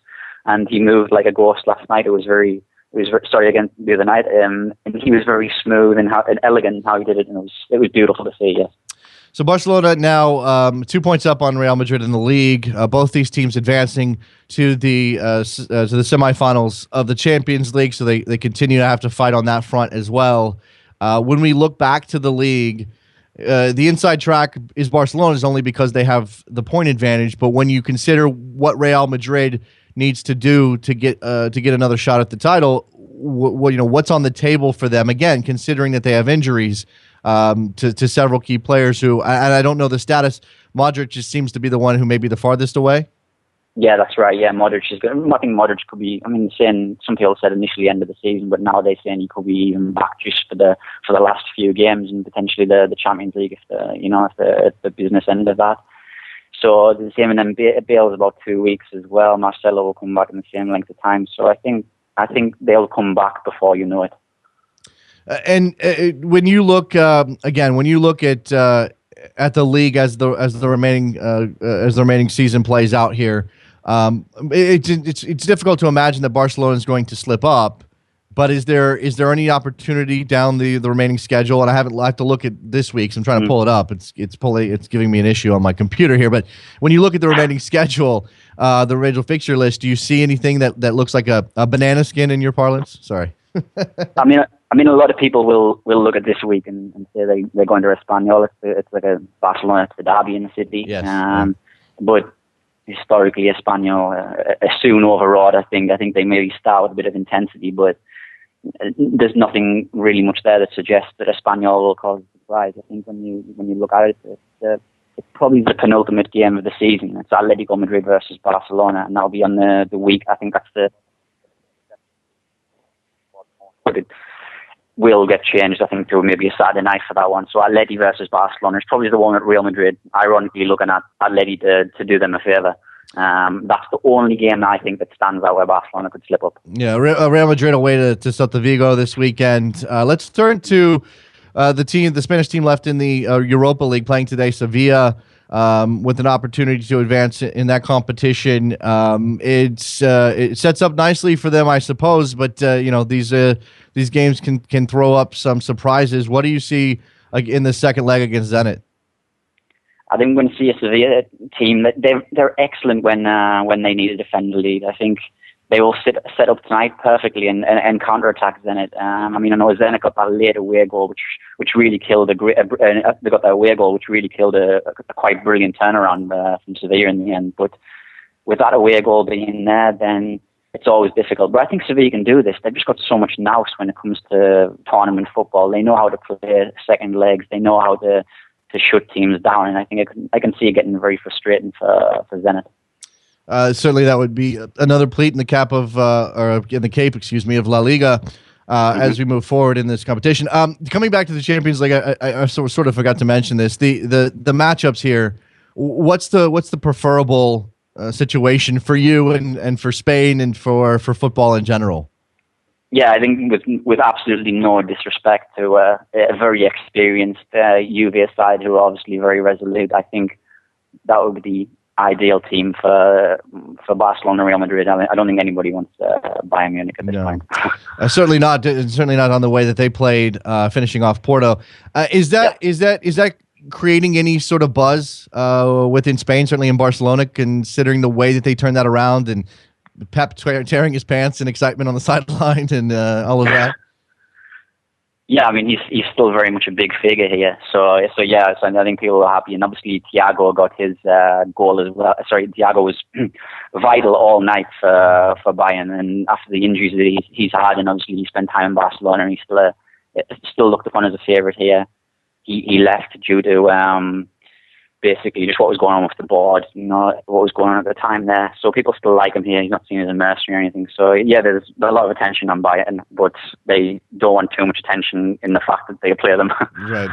and he moved like a ghost last night. Against the other night, and he was very smooth and elegant in how he did it, and it was beautiful to see. Yes. So Barcelona now 2 points up on Real Madrid in the league. Both these teams advancing to the semifinals of the Champions League, so they continue to have to fight on that front as well. When we look back to the league, the inside track is Barcelona's only because they have the point advantage. But when you consider what Real Madrid needs to do to get another shot at the title, what's on the table for them? Again, considering that they have injuries to several key players who, and I don't know the status. Modric just seems to be the one who may be the farthest away. Yeah, that's right. Yeah, Modric is good. I think Modric could be. I mean, saying some people said initially end of the season, but now they're saying he could be even back just for the last few games and potentially the Champions League if the business end of that. So the same, and then Bale's about 2 weeks as well. Marcelo will come back in the same length of time. So I think they'll come back before you know it. And when you look again, when you look at the league as the remaining season plays out here, it's difficult to imagine that Barcelona is going to slip up. But is there any opportunity down the remaining schedule? And I have to look at this week, so I'm trying to pull it up. It's giving me an issue on my computer here. But when you look at the remaining schedule, the regular fixture list, do you see anything that looks like a banana skin in your parlance? Sorry. I mean, a lot of people will look at this week and say they're going to Espanyol. It's like a Barcelona, it's the derby in the city. Yes. But historically, Espanyol are soon overawed. I think they maybe start with a bit of intensity, but there's nothing really much there that suggests that Espanyol will cause a surprise. I think when you look at it, it's probably the penultimate game of the season. It's Atletico Madrid versus Barcelona, and that'll be on the week. I think that's but it will get changed, I think, to maybe a Saturday night for that one. So Atleti versus Barcelona is probably the one at Real Madrid, ironically looking at Atleti to do them a favour. That's the only game I think that stands out where Barcelona could slip up. Yeah, Real Madrid away to Celta Vigo this weekend. Let's turn to the Spanish team left in the Europa League playing today, Sevilla, with an opportunity to advance in that competition. It sets up nicely for them, I suppose, but these games can throw up some surprises. What do you see in the second leg against Zenit? I think we're going to see a Sevilla team that they're excellent when they need to defend the lead. I think they will set up tonight perfectly and counter-attack Zenit. I know Zenit got that late away goal, which really killed they got that away goal, which really killed a quite brilliant turnaround from Sevilla in the end. But with that away goal being there, then it's always difficult. But I think Sevilla can do this. They've just got so much nous when it comes to tournament football. They know how to play second legs. They know how to shut teams down, and I think I can see it getting very frustrating for Zenit. Certainly, that would be another pleat in the cap of of La Liga as we move forward in this competition. Coming back to the Champions League, I sort of forgot to mention this. The matchups here. What's the preferable situation for you and for Spain and for football in general? Yeah, I think with absolutely no disrespect to a very experienced Juve side who are obviously very resolute, I think that would be the ideal team for Barcelona and Real Madrid. I don't think anybody wants Bayern Munich at this point. Certainly not on the way that they played, finishing off Porto. Is that creating any sort of buzz within Spain, certainly in Barcelona, considering the way that they turned that around and Pep tearing his pants in excitement on the sideline and all of that? Yeah, I mean, he's still very much a big figure here. So I think people are happy. And obviously, Thiago got his goal as well. Sorry, Thiago was vital all night for Bayern. And after the injuries that he's had, and obviously he spent time in Barcelona, and he's still looked upon as a favourite here. He left due to basically just what was going on with the board, what was going on at the time there. So people still like him here. He's not seen as a mercenary or anything. So yeah, there's a lot of attention on Bayern, but they don't want too much attention in the fact that they play them. Right.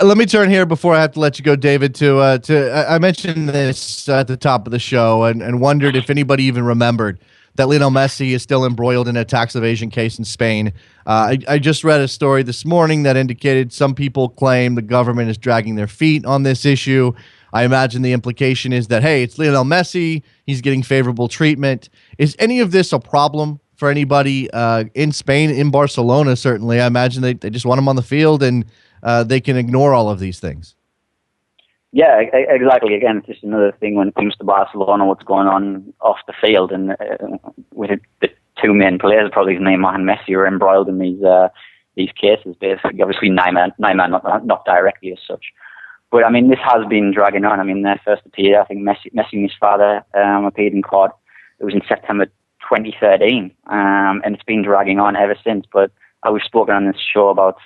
Let me turn here before I have to let you go, David, to I mentioned this at the top of the show and wondered if anybody even remembered that Lionel Messi is still embroiled in a tax evasion case in Spain. I just read a story this morning that indicated some people claim the government is dragging their feet on this issue. I imagine the implication is that, hey, it's Lionel Messi. He's getting favorable treatment. Is any of this a problem for anybody in Spain, in Barcelona, certainly? I imagine they just want him on the field and they can ignore all of these things. Yeah, exactly. Again, it's just another thing when it comes to Barcelona, what's going on off the field, and with the two main players, probably Neymar and Messi, are embroiled in these cases. Basically, obviously Neymar not directly as such, but I mean this has been dragging on. I mean their first appeal, I think Messi and his father appeared in court. It was in September 2013, and it's been dragging on ever since. But we've spoken on this show about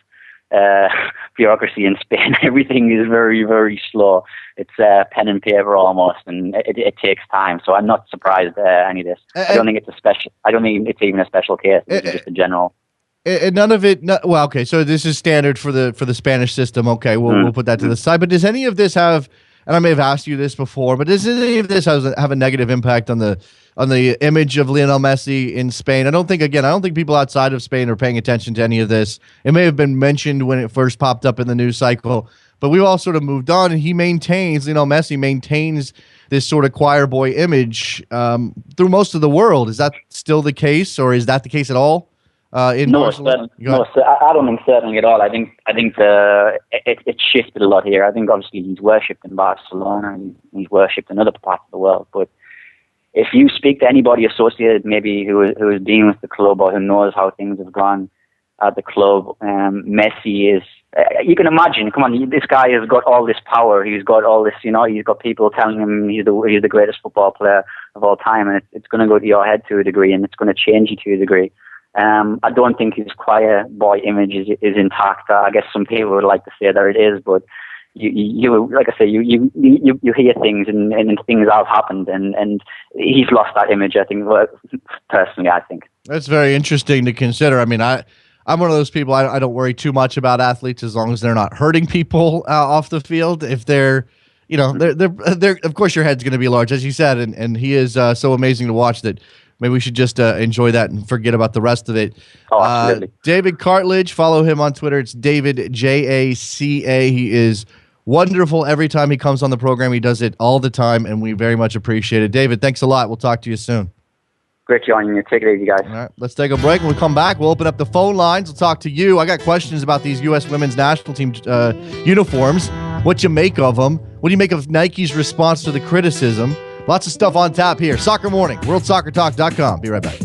bureaucracy in Spain. Everything is very, very slow. It's pen and paper almost, and it takes time. So I'm not surprised any of this. I don't think it's a special. I don't think it's even a special case. It's just a general. And none of it. Well, okay. So this is standard for the Spanish system. Okay, we'll put that to the side. But does any of this have? And I may have asked you this before, but does any of this have a negative impact on the image of Lionel Messi in Spain? I don't think people outside of Spain are paying attention to any of this. It may have been mentioned when it first popped up in the news cycle, but we've all sort of moved on, and Lionel Messi maintains this sort of choir boy image through most of the world. Is that still the case, or is that the case at all? No, I don't think certainly at all. I think it shifted a lot here. I think obviously he's worshipped in Barcelona and he's worshipped in other parts of the world. But if you speak to anybody associated, maybe who is dealing with the club or who knows how things have gone at the club, Messi is. You can imagine. Come on, this guy has got all this power. He's got all this. He's got people telling him he's the greatest football player of all time, and it's going to go to your head to a degree, and it's going to change you to a degree. I don't think his choir boy image is intact. I guess some people would like to say that it is, but you like I say, you hear things and things have happened, and he's lost that image. I think, personally, I think that's very interesting to consider. I mean, I'm one of those people. I don't worry too much about athletes as long as they're not hurting people off the field. If they're, they're of course your head's going to be large, as you said, and he is so amazing to watch that. Maybe we should just enjoy that and forget about the rest of it. Oh, absolutely. David Cartledge, follow him on Twitter. It's David, Jaca. He is wonderful every time he comes on the program. He does it all the time, and we very much appreciate it. David, thanks a lot. We'll talk to you soon. Great joining you. Take it easy, guys. All right, let's take a break. When we come back, we'll open up the phone lines. We'll talk to you. I got questions about these U.S. women's national team uniforms. What you make of them? What do you make of Nike's response to the criticism? Lots of stuff on tap here. Soccer Morning, WorldSoccerTalk.com. Be right back.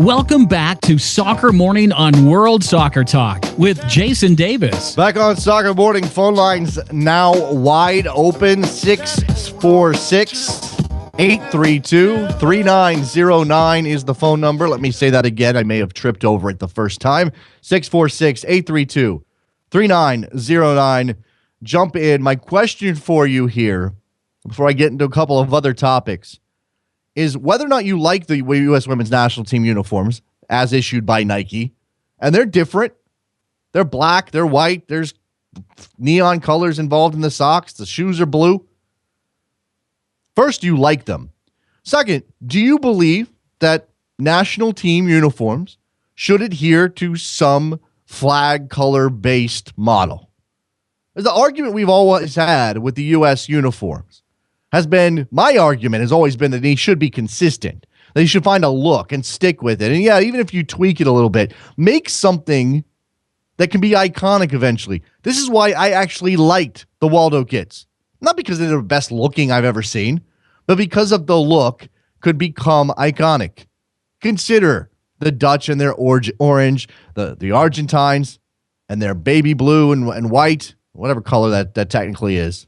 Welcome back to Soccer Morning on World Soccer Talk with Jason Davis. Back on Soccer Morning, phone lines now wide open. 646-832-3909 is the phone number. Let me say that again. I may have tripped over it the first time. 646-832-3909. Jump in. My question for you here, before I get into a couple of other topics, is whether or not you like the U.S. women's national team uniforms as issued by Nike. And they're different. They're black, they're white, there's neon colors involved in the socks, the shoes are blue. First, do you like them? Second, do you believe that national team uniforms should adhere to some flag color-based model? The argument we've always had with the U.S. uniforms has been, my argument has always been that they should be consistent. They should find a look and stick with it. And yeah, even if you tweak it a little bit, make something that can be iconic eventually. This is why I actually liked the Waldo kits. Not because they're the best looking I've ever seen, but because of the look could become iconic. Consider the Dutch and their orange, the Argentines and their baby blue and white, whatever color that technically is.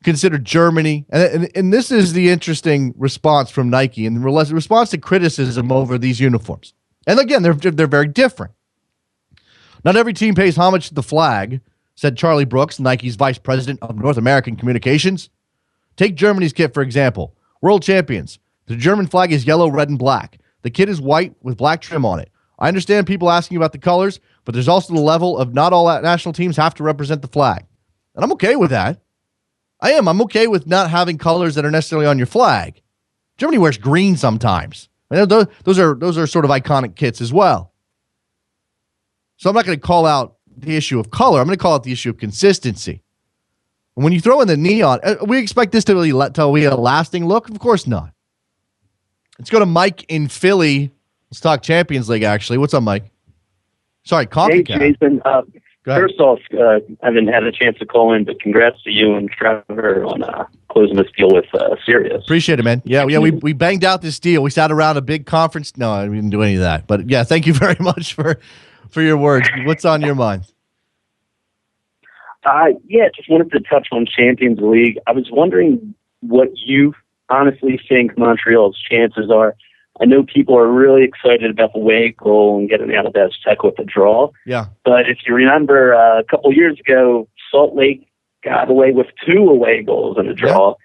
Consider Germany. And this is the interesting response from Nike and the response to criticism over these uniforms. And again, they're very different. Not every team pays homage to the flag, said Charlie Brooks, Nike's vice president of North American communications. Take Germany's kit, for example. World champions. The German flag is yellow, red, and black. The kit is white with black trim on it. I understand people asking about the colors, but there's also the level of not all national teams have to represent the flag. And I'm okay with that. I'm okay with not having colors that are necessarily on your flag. Germany wears green sometimes. Those are sort of iconic kits as well. So I'm not going to call out the issue of color. I'm going to call out the issue of consistency. And when you throw in the neon, we expect this to be a lasting look? Of course not. Let's go to Mike in Philly. Let's talk Champions League, actually. What's up, Mike? Sorry, CONCACAF. Hey, Jason. First off, I haven't had a chance to call in, but congrats to you and Trevor on closing this deal with Sirius. Appreciate it, man. Yeah, we banged out this deal. We sat around a big conference. No, we didn't do any of that. But yeah, thank you very much for your words. What's on your mind? Just wanted to touch on Champions League. I was wondering what you honestly think Montreal's chances are. I know people are really excited about the away goal and getting out of the Azteca with the draw. Yeah. But if you remember, a couple of years ago, Salt Lake got away with 2 away goals in a draw,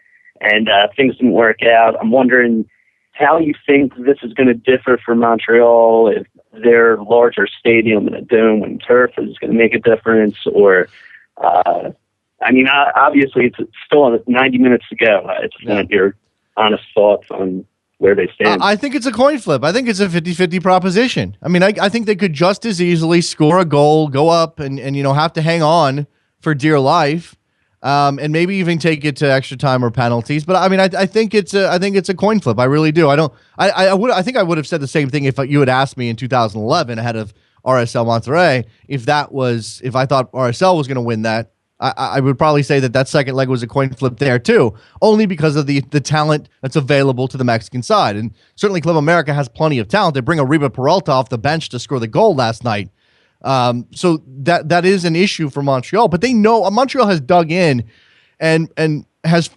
and things didn't work out. I'm wondering how you think this is going to differ for Montreal, if their larger stadium and a dome and turf is going to make a difference, or obviously it's still 90 minutes to go. I just wanted your honest thoughts on where they stand. I think it's a coin flip. I think it's a 50-50 proposition. I mean, I think they could just as easily score a goal, go up, and have to hang on for dear life, and maybe even take it to extra time or penalties. But I mean, I think it's a coin flip. I really do. I think I would have said the same thing if you had asked me in 2011 ahead of RSL Monterrey if I thought RSL was going to win that. I would probably say that second leg was a coin flip there too, only because of the talent that's available to the Mexican side. And certainly Club America has plenty of talent. They bring Oribe Peralta off the bench to score the goal last night. So that is an issue for Montreal, but they know Montreal has dug in and has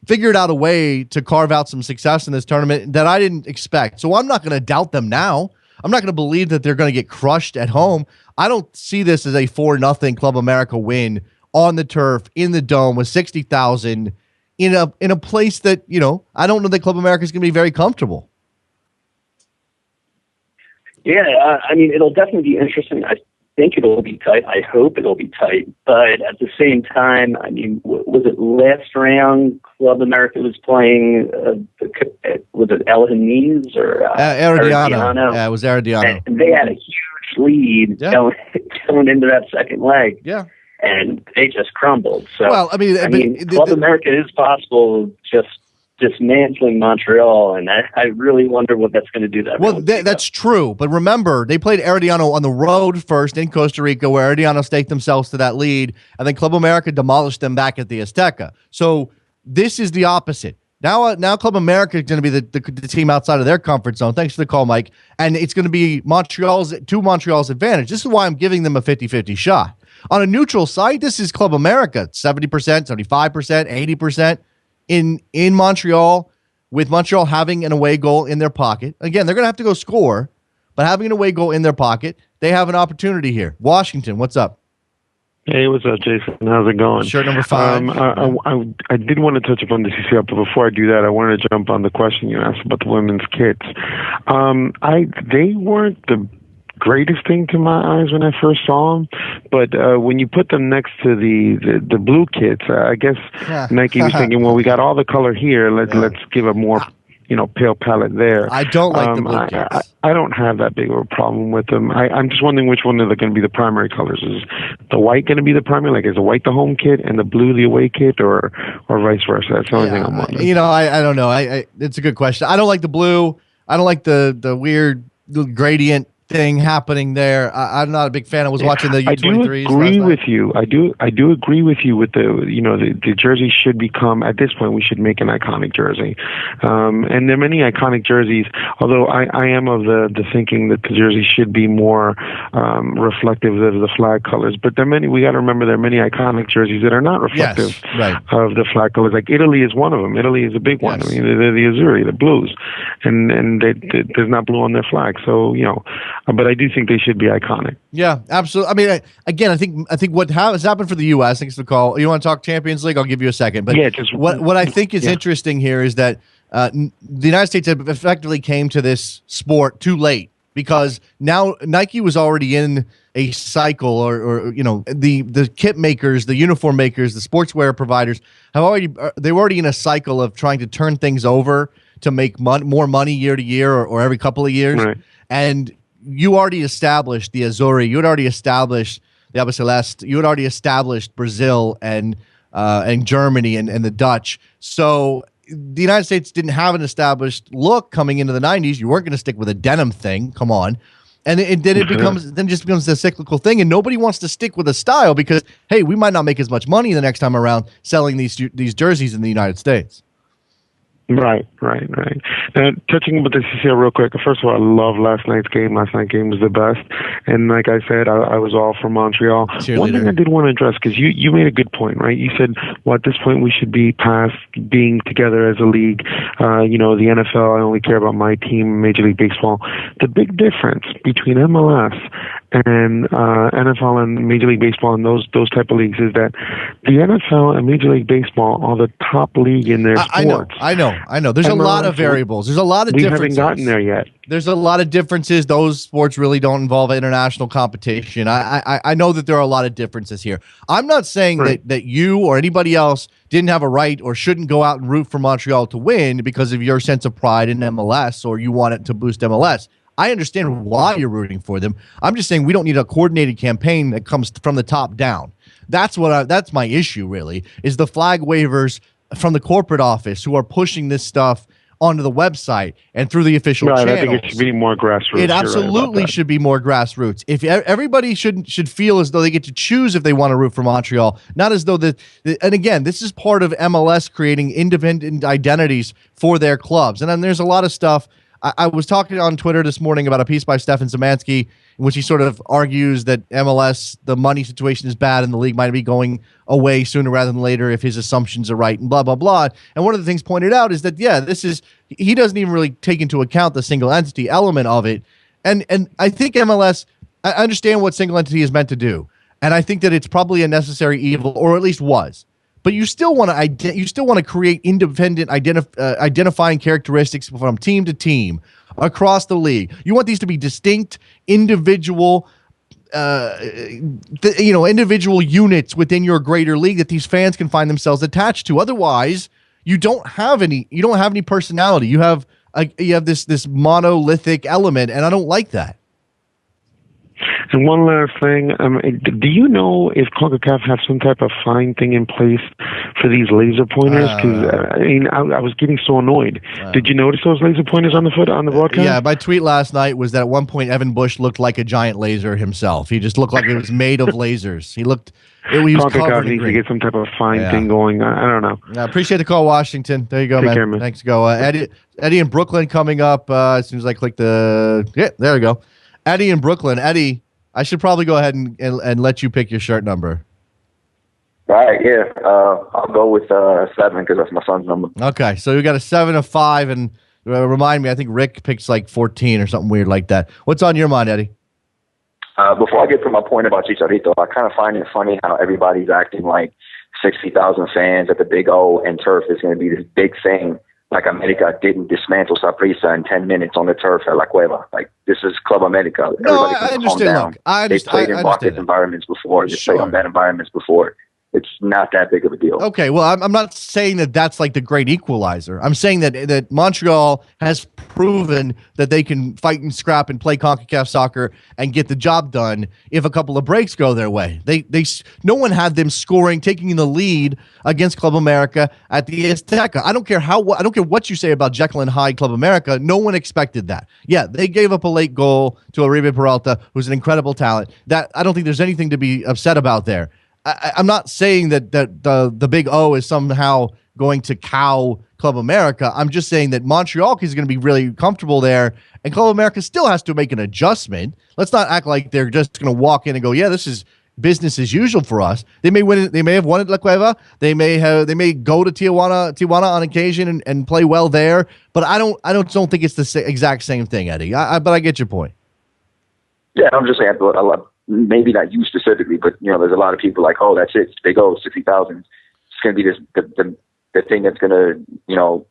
figured out a way to carve out some success in this tournament that I didn't expect. So I'm not going to doubt them now. I'm not going to believe that they're going to get crushed at home. I don't see this as a 4-0 Club America win on the turf in the dome with 60,000 in a place that, I don't know that Club America is going to be very comfortable. Yeah, it'll definitely be interesting. I think it'll be tight. I hope it'll be tight. But at the same time, was it last round Club America was playing, was it El Haniz or Herediano? Yeah, it was Herediano. And they had a huge lead going into that second leg. Yeah. And they just crumbled. So, Club America is possible, just dismantling Montreal, and I really wonder what that's going to do. That's true. But remember, they played Herediano on the road first in Costa Rica, where Herediano staked themselves to that lead, and then Club America demolished them back at the Azteca. So this is the opposite. Now Club America is going to be the team outside of their comfort zone. Thanks for the call, Mike. And it's going to be Montreal's advantage. This is why I'm giving them a 50-50 shot. On a neutral site, this is Club America, 70%, 75%, 80% in Montreal, with Montreal having an away goal in their pocket. Again, they're going to have to go score, but having an away goal in their pocket, they have an opportunity here. Washington, what's up? Hey, what's up, Jason? How's it going? Shirt number 5. I did want to touch upon the CCL, but before I do that, I wanted to jump on the question you asked about the women's kits. They weren't the greatest thing to my eyes when I first saw them, but when you put them next to the blue kits, I guess Nike was thinking, well, we got all the color here. Let's give a more pale palette there. I don't like the blue kits. I don't have that big of a problem with them. I'm just wondering which one are going to be the primary colors. Is the white going to be the primary? Like, is the white the home kit and the blue the away kit, or vice versa? That's the only thing I'm wondering. I don't know. It's a good question. I don't like the blue. I don't like the weird gradient thing happening there. I'm not a big fan. I was watching the U23s. I do agree with you. I do agree with you with the jersey should become, at this point, we should make an iconic jersey. And there are many iconic jerseys, although I am of the thinking that the jersey should be more reflective of the flag colors. But we got to remember there are many iconic jerseys that are not reflective of the flag colors. Like Italy is one of them. Italy is a big one. I mean, they're the Azzurri, the blues, and there's not blue on their flag. So, but I do think they should be iconic. Yeah, absolutely. I mean, I think what has happened for the U.S. Thanks for the call. You want to talk Champions League? I'll give you a second. But what I think is interesting here is that the United States effectively came to this sport too late, because now Nike was already in a cycle, or the kit makers, the uniform makers, the sportswear providers they were already in a cycle of trying to turn things over to make more money year to year or every couple of years, right. And you already established the Azzurri, you had already established the Albiceleste, you had already established Brazil and Germany and the Dutch. So the United States didn't have an established look coming into the 90s. You weren't going to stick with a denim thing. Come on. And then it becomes a cyclical thing, and nobody wants to stick with a style because, hey, we might not make as much money the next time around selling these jerseys in the United States. Right. Now, touching about the CCL real quick. First of all, I love last night's game. Last night's game was the best. And like I said, I was all for Montreal. One thing I did want to address, because you made a good point, right? You said, well, at this point we should be past being together as a league. The NFL, I only care about my team, Major League Baseball. The big difference between MLS and NFL and Major League Baseball and those type of leagues is that the NFL and Major League Baseball are the top league in their sports. I know. There's MLS, a lot of variables. There's a lot of differences. We haven't gotten there yet. There's a lot of differences. Those sports really don't involve international competition. I know that there are a lot of differences here. I'm not saying that you or anybody else didn't have a right or shouldn't go out and root for Montreal to win because of your sense of pride in MLS or you want it to boost MLS. I understand why you're rooting for them. I'm just saying we don't need a coordinated campaign that comes from the top down. That's my issue, really, is the flag wavers from the corporate office who are pushing this stuff onto the website and through the official channels. I think it should be more grassroots. It absolutely should be more grassroots. If everybody should feel as though they get to choose if they want to root for Montreal, not as though and again, this is part of MLS creating independent identities for their clubs. And then there's a lot of stuff. I was talking on Twitter this morning about a piece by Stefan Szymanski in which he sort of argues that MLS, the money situation is bad and the league might be going away sooner rather than later if his assumptions are right and blah, blah, blah. And one of the things pointed out is that, he doesn't even really take into account the single entity element of it. And I think MLS, I understand what single entity is meant to do. And I think that it's probably a necessary evil, or at least was. But you still want to create independent identifying characteristics from team to team across the league. You want these to be distinct individual individual units within your greater league that these fans can find themselves attached to. Otherwise, you don't have any personality. You have this monolithic element, and I don't like that. And one last thing, do you know if CONCACAF have some type of fine thing in place for these laser pointers? Because I was getting so annoyed. Did you notice those laser pointers on the broadcast? Yeah, my tweet last night was that at one point Evan Bush looked like a giant laser himself. He just looked like it was made of lasers. He looked. He was CONCACAF needs to get some type of fine thing going. I don't know. I appreciate the call, Washington. There you go, man. Care, man. Thanks, go. Eddie in Brooklyn coming up. As soon as I click there we go. Eddie in Brooklyn. Eddie, I should probably go ahead and let you pick your shirt number. All right, yeah. I'll go with 7 because that's my son's number. Okay, so we got a 7, a 5, and remind me, I think Rick picks like 14 or something weird like that. What's on your mind, Eddie? Before I get to my point about Chicharito, I kind of find it funny how everybody's acting like 60,000 fans at the Big O and turf is going to be this big thing. Like America didn't dismantle Saprissa in 10 minutes on the turf at La Cueva. Like, this is Club America. No, I understand. They've played in bucket environments before. They've played on bad environments before. It's not that big of a deal. Okay, well, I'm not saying that that's like the great equalizer. I'm saying that Montreal has proven that they can fight and scrap and play CONCACAF soccer and get the job done if a couple of breaks go their way. No one had them scoring, taking the lead against Club America at the Azteca. I don't care what you say about Jekyll and Hyde Club America. No one expected that. Yeah, they gave up a late goal to Oribe Peralta, who's an incredible talent. That I don't think there's anything to be upset about there. I'm not saying that the Big O is somehow going to cow Club America. I'm just saying that Montreal is going to be really comfortable there, and Club America still has to make an adjustment. Let's not act like they're just going to walk in and go, yeah, this is business as usual for us. They may win. They may have won at La Cueva. They may go to Tijuana on occasion and play well there. But I don't think it's the exact same thing, Eddie. But I get your point. Yeah, I'm just saying. Maybe not you specifically, but there's a lot of people like, oh, that's it. It's Big O, 60,000. It's going to be the thing that's going to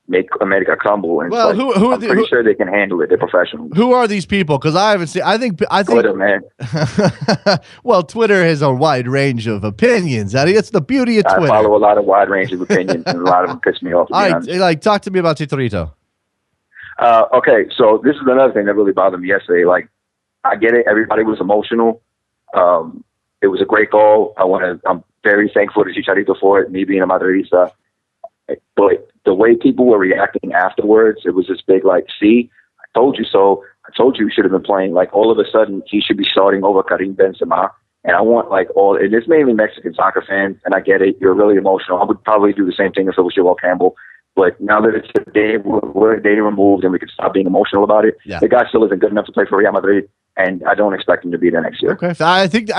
make America crumble. And well, I'm pretty sure they can handle it. They're professionals. Who are these people? Because I haven't seen. I think Twitter, man. Well, Twitter has a wide range of opinions. Eddie, it's the beauty of Twitter. I follow a lot of wide range of opinions, and a lot of them piss me off. All right, talk to me about Chicharito. Okay, so this is another thing that really bothered me yesterday. Like, I get it. Everybody was emotional. It was a great goal. I'm very thankful to Chicharito for it, me being a Madridista. But the way people were reacting afterwards, it was this big, like, see, I told you so. I told you should have been playing. Like, all of a sudden, he should be starting over Karim Benzema. And I want, like, and it's mainly Mexican soccer fans, and I get it. You're really emotional. I would probably do the same thing if it was Joel Campbell. But now that it's a day removed and we can stop being emotional about it, the guy still isn't good enough to play for Real Madrid, and I don't expect him to be there next year. Okay, I think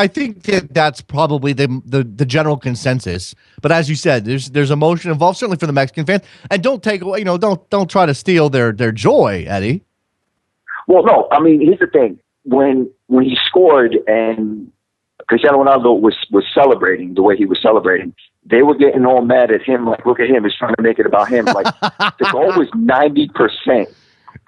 that's probably the general consensus. But as you said, there's emotion involved, certainly for the Mexican fans, and don't take away, don't try to steal their joy, Eddie. Well, no, I mean, here's the thing: when he scored and Cristiano Ronaldo was celebrating the way he was celebrating, they were getting all mad at him. Like, look at him. He's trying to make it about him. Like, the goal was 90%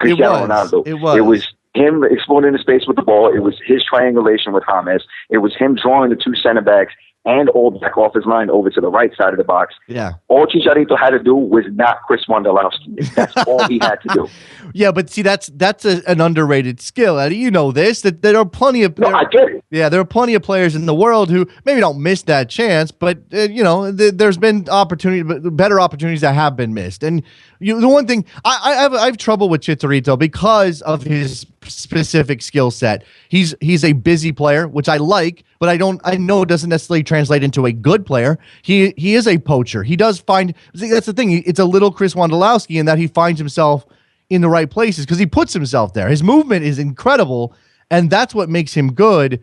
Cristiano Ronaldo. It was him exploring the space with the ball. It was his triangulation with James. It was him drawing the two center backs and all back off his line over to the right side of the box. Yeah. All Chicharito had to do was not Chris Wondolowski. That's all he had to do. Yeah, but see, that's an underrated skill, Eddie. You know this. That there are plenty of. I get it. Yeah, there are plenty of players in the world who maybe don't miss that chance, but there's been better opportunities that have been missed. And the one thing I have trouble with Chicharito because of his specific skill set. He's a busy player, which I like, but I know it doesn't necessarily translate into a good player. He is a poacher. He does find. That's the thing. It's a little Chris Wondolowski in that he finds himself in the right places because he puts himself there. His movement is incredible, and that's what makes him good.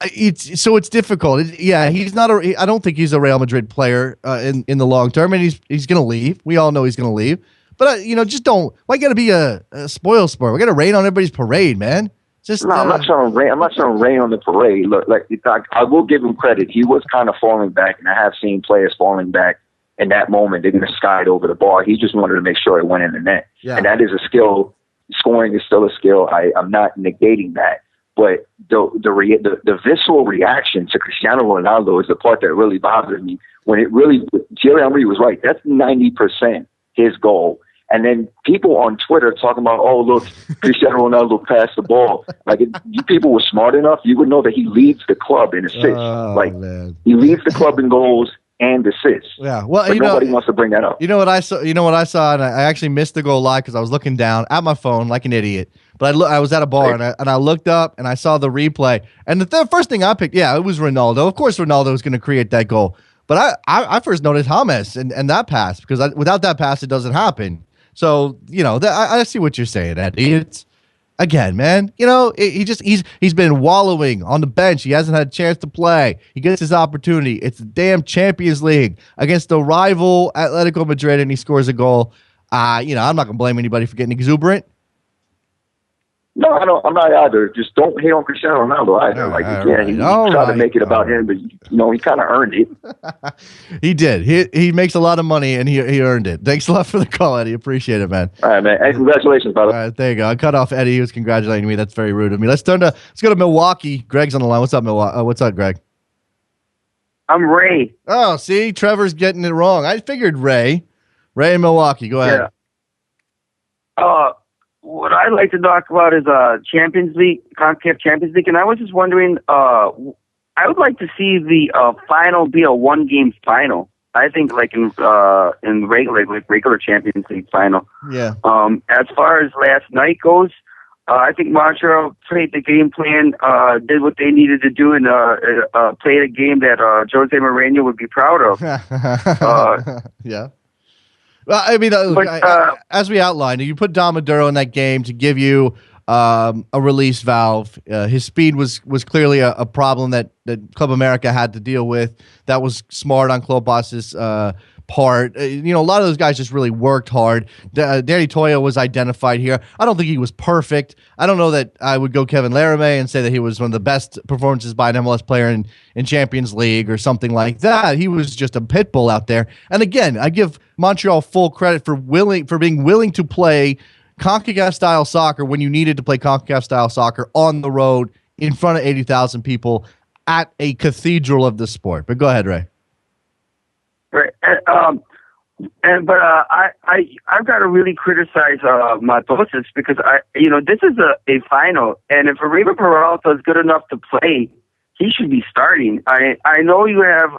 It's difficult. He's not I don't think he's a Real Madrid player in the long term, and he's going to leave. We all know he's going to leave. But just don't. Why got to be a spoil sport? We got to rain on everybody's parade, man. I'm not trying to rain. I'm not trying to rain on the parade. Look, I will give him credit. He was kind of falling back, and I have seen players falling back in that moment. They're going to skide over the bar. He just wanted to make sure it went in the net, and that is a skill. Scoring is still a skill. I'm not negating that, but the visceral reaction to Cristiano Ronaldo is the part that really bothered me. When Thierry Henry was right. That's 90% his goal. And then people on Twitter talking about, oh, look, Cristiano Ronaldo passed the ball. Like, if you people were smart enough, you would know that he leads the club in assists. Man. He leads the club in goals and assists. Yeah, well, but nobody wants to bring that up. You know what I saw? And I actually missed the goal live because I was looking down at my phone like an idiot. But I was at a bar and I looked up and I saw the replay. And the first thing I picked, it was Ronaldo. Of course, Ronaldo was going to create that goal. But I first noticed James and that pass because without that pass, it doesn't happen. So, I see what you're saying, Eddie. It's, again, man, he's been wallowing on the bench. He hasn't had a chance to play. He gets his opportunity. It's the damn Champions League against the rival Atletico Madrid, and he scores a goal. I'm not going to blame anybody for getting exuberant. No, I'm not either. Just don't hate on Cristiano Ronaldo either. He tried to make it about him, but he kind of earned it. He did. He makes a lot of money, and he earned it. Thanks a lot for the call, Eddie. Appreciate it, man. All right, man. Hey, congratulations, brother. All right, there you go. I cut off Eddie. He was congratulating me. That's very rude of me. Let's go to Milwaukee. Greg's on the line. What's up, Milwaukee? What's up, Greg? I'm Ray. Oh, see, Trevor's getting it wrong. I figured Ray. Ray in Milwaukee. Go ahead. Yeah. What I'd like to talk about is Champions League, CONCACAF Champions League, and I was just wondering, I would like to see the final be a one-game final. I think in regular Champions League final. Yeah. As far as last night goes, I think Montreal played the game plan, did what they needed to do, and played a game that Jose Mourinho would be proud of. Yeah. Well, I mean, as we outlined, you put Dom Maduro in that game to give you a release valve. His speed was clearly a problem that Club America had to deal with. That was smart on Klopas's part. A lot of those guys just really worked hard. Danny Toyo was identified here. I don't think he was perfect. I don't know that I would go Kevin Laramie and say that he was one of the best performances by an MLS player in Champions League or something like that. He was just a pit bull out there. And again, I give Montreal full credit for being willing to play CONCACAF style soccer when you needed to play CONCACAF style soccer on the road in front of 80,000 people at a cathedral of the sport. But go ahead, Ray. Right. I've got to really criticize Matosas because this is a final, and if Oribe Peralta is good enough to play, he should be starting. I know you have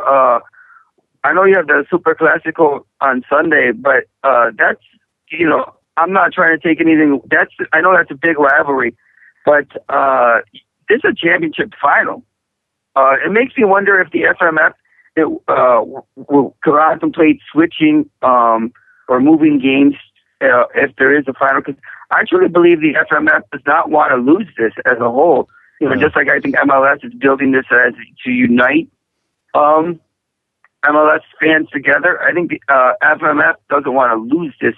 the Super Classico on Sunday, but that's I'm not trying to take anything. I know that's a big rivalry, but this is a championship final. It makes me wonder if the FMF will contemplate switching or moving games if there is a final. Because I truly believe the FMF does not want to lose this as a whole. Just like I think MLS is building this as to unite MLS fans together. I think the FMF doesn't want to lose this.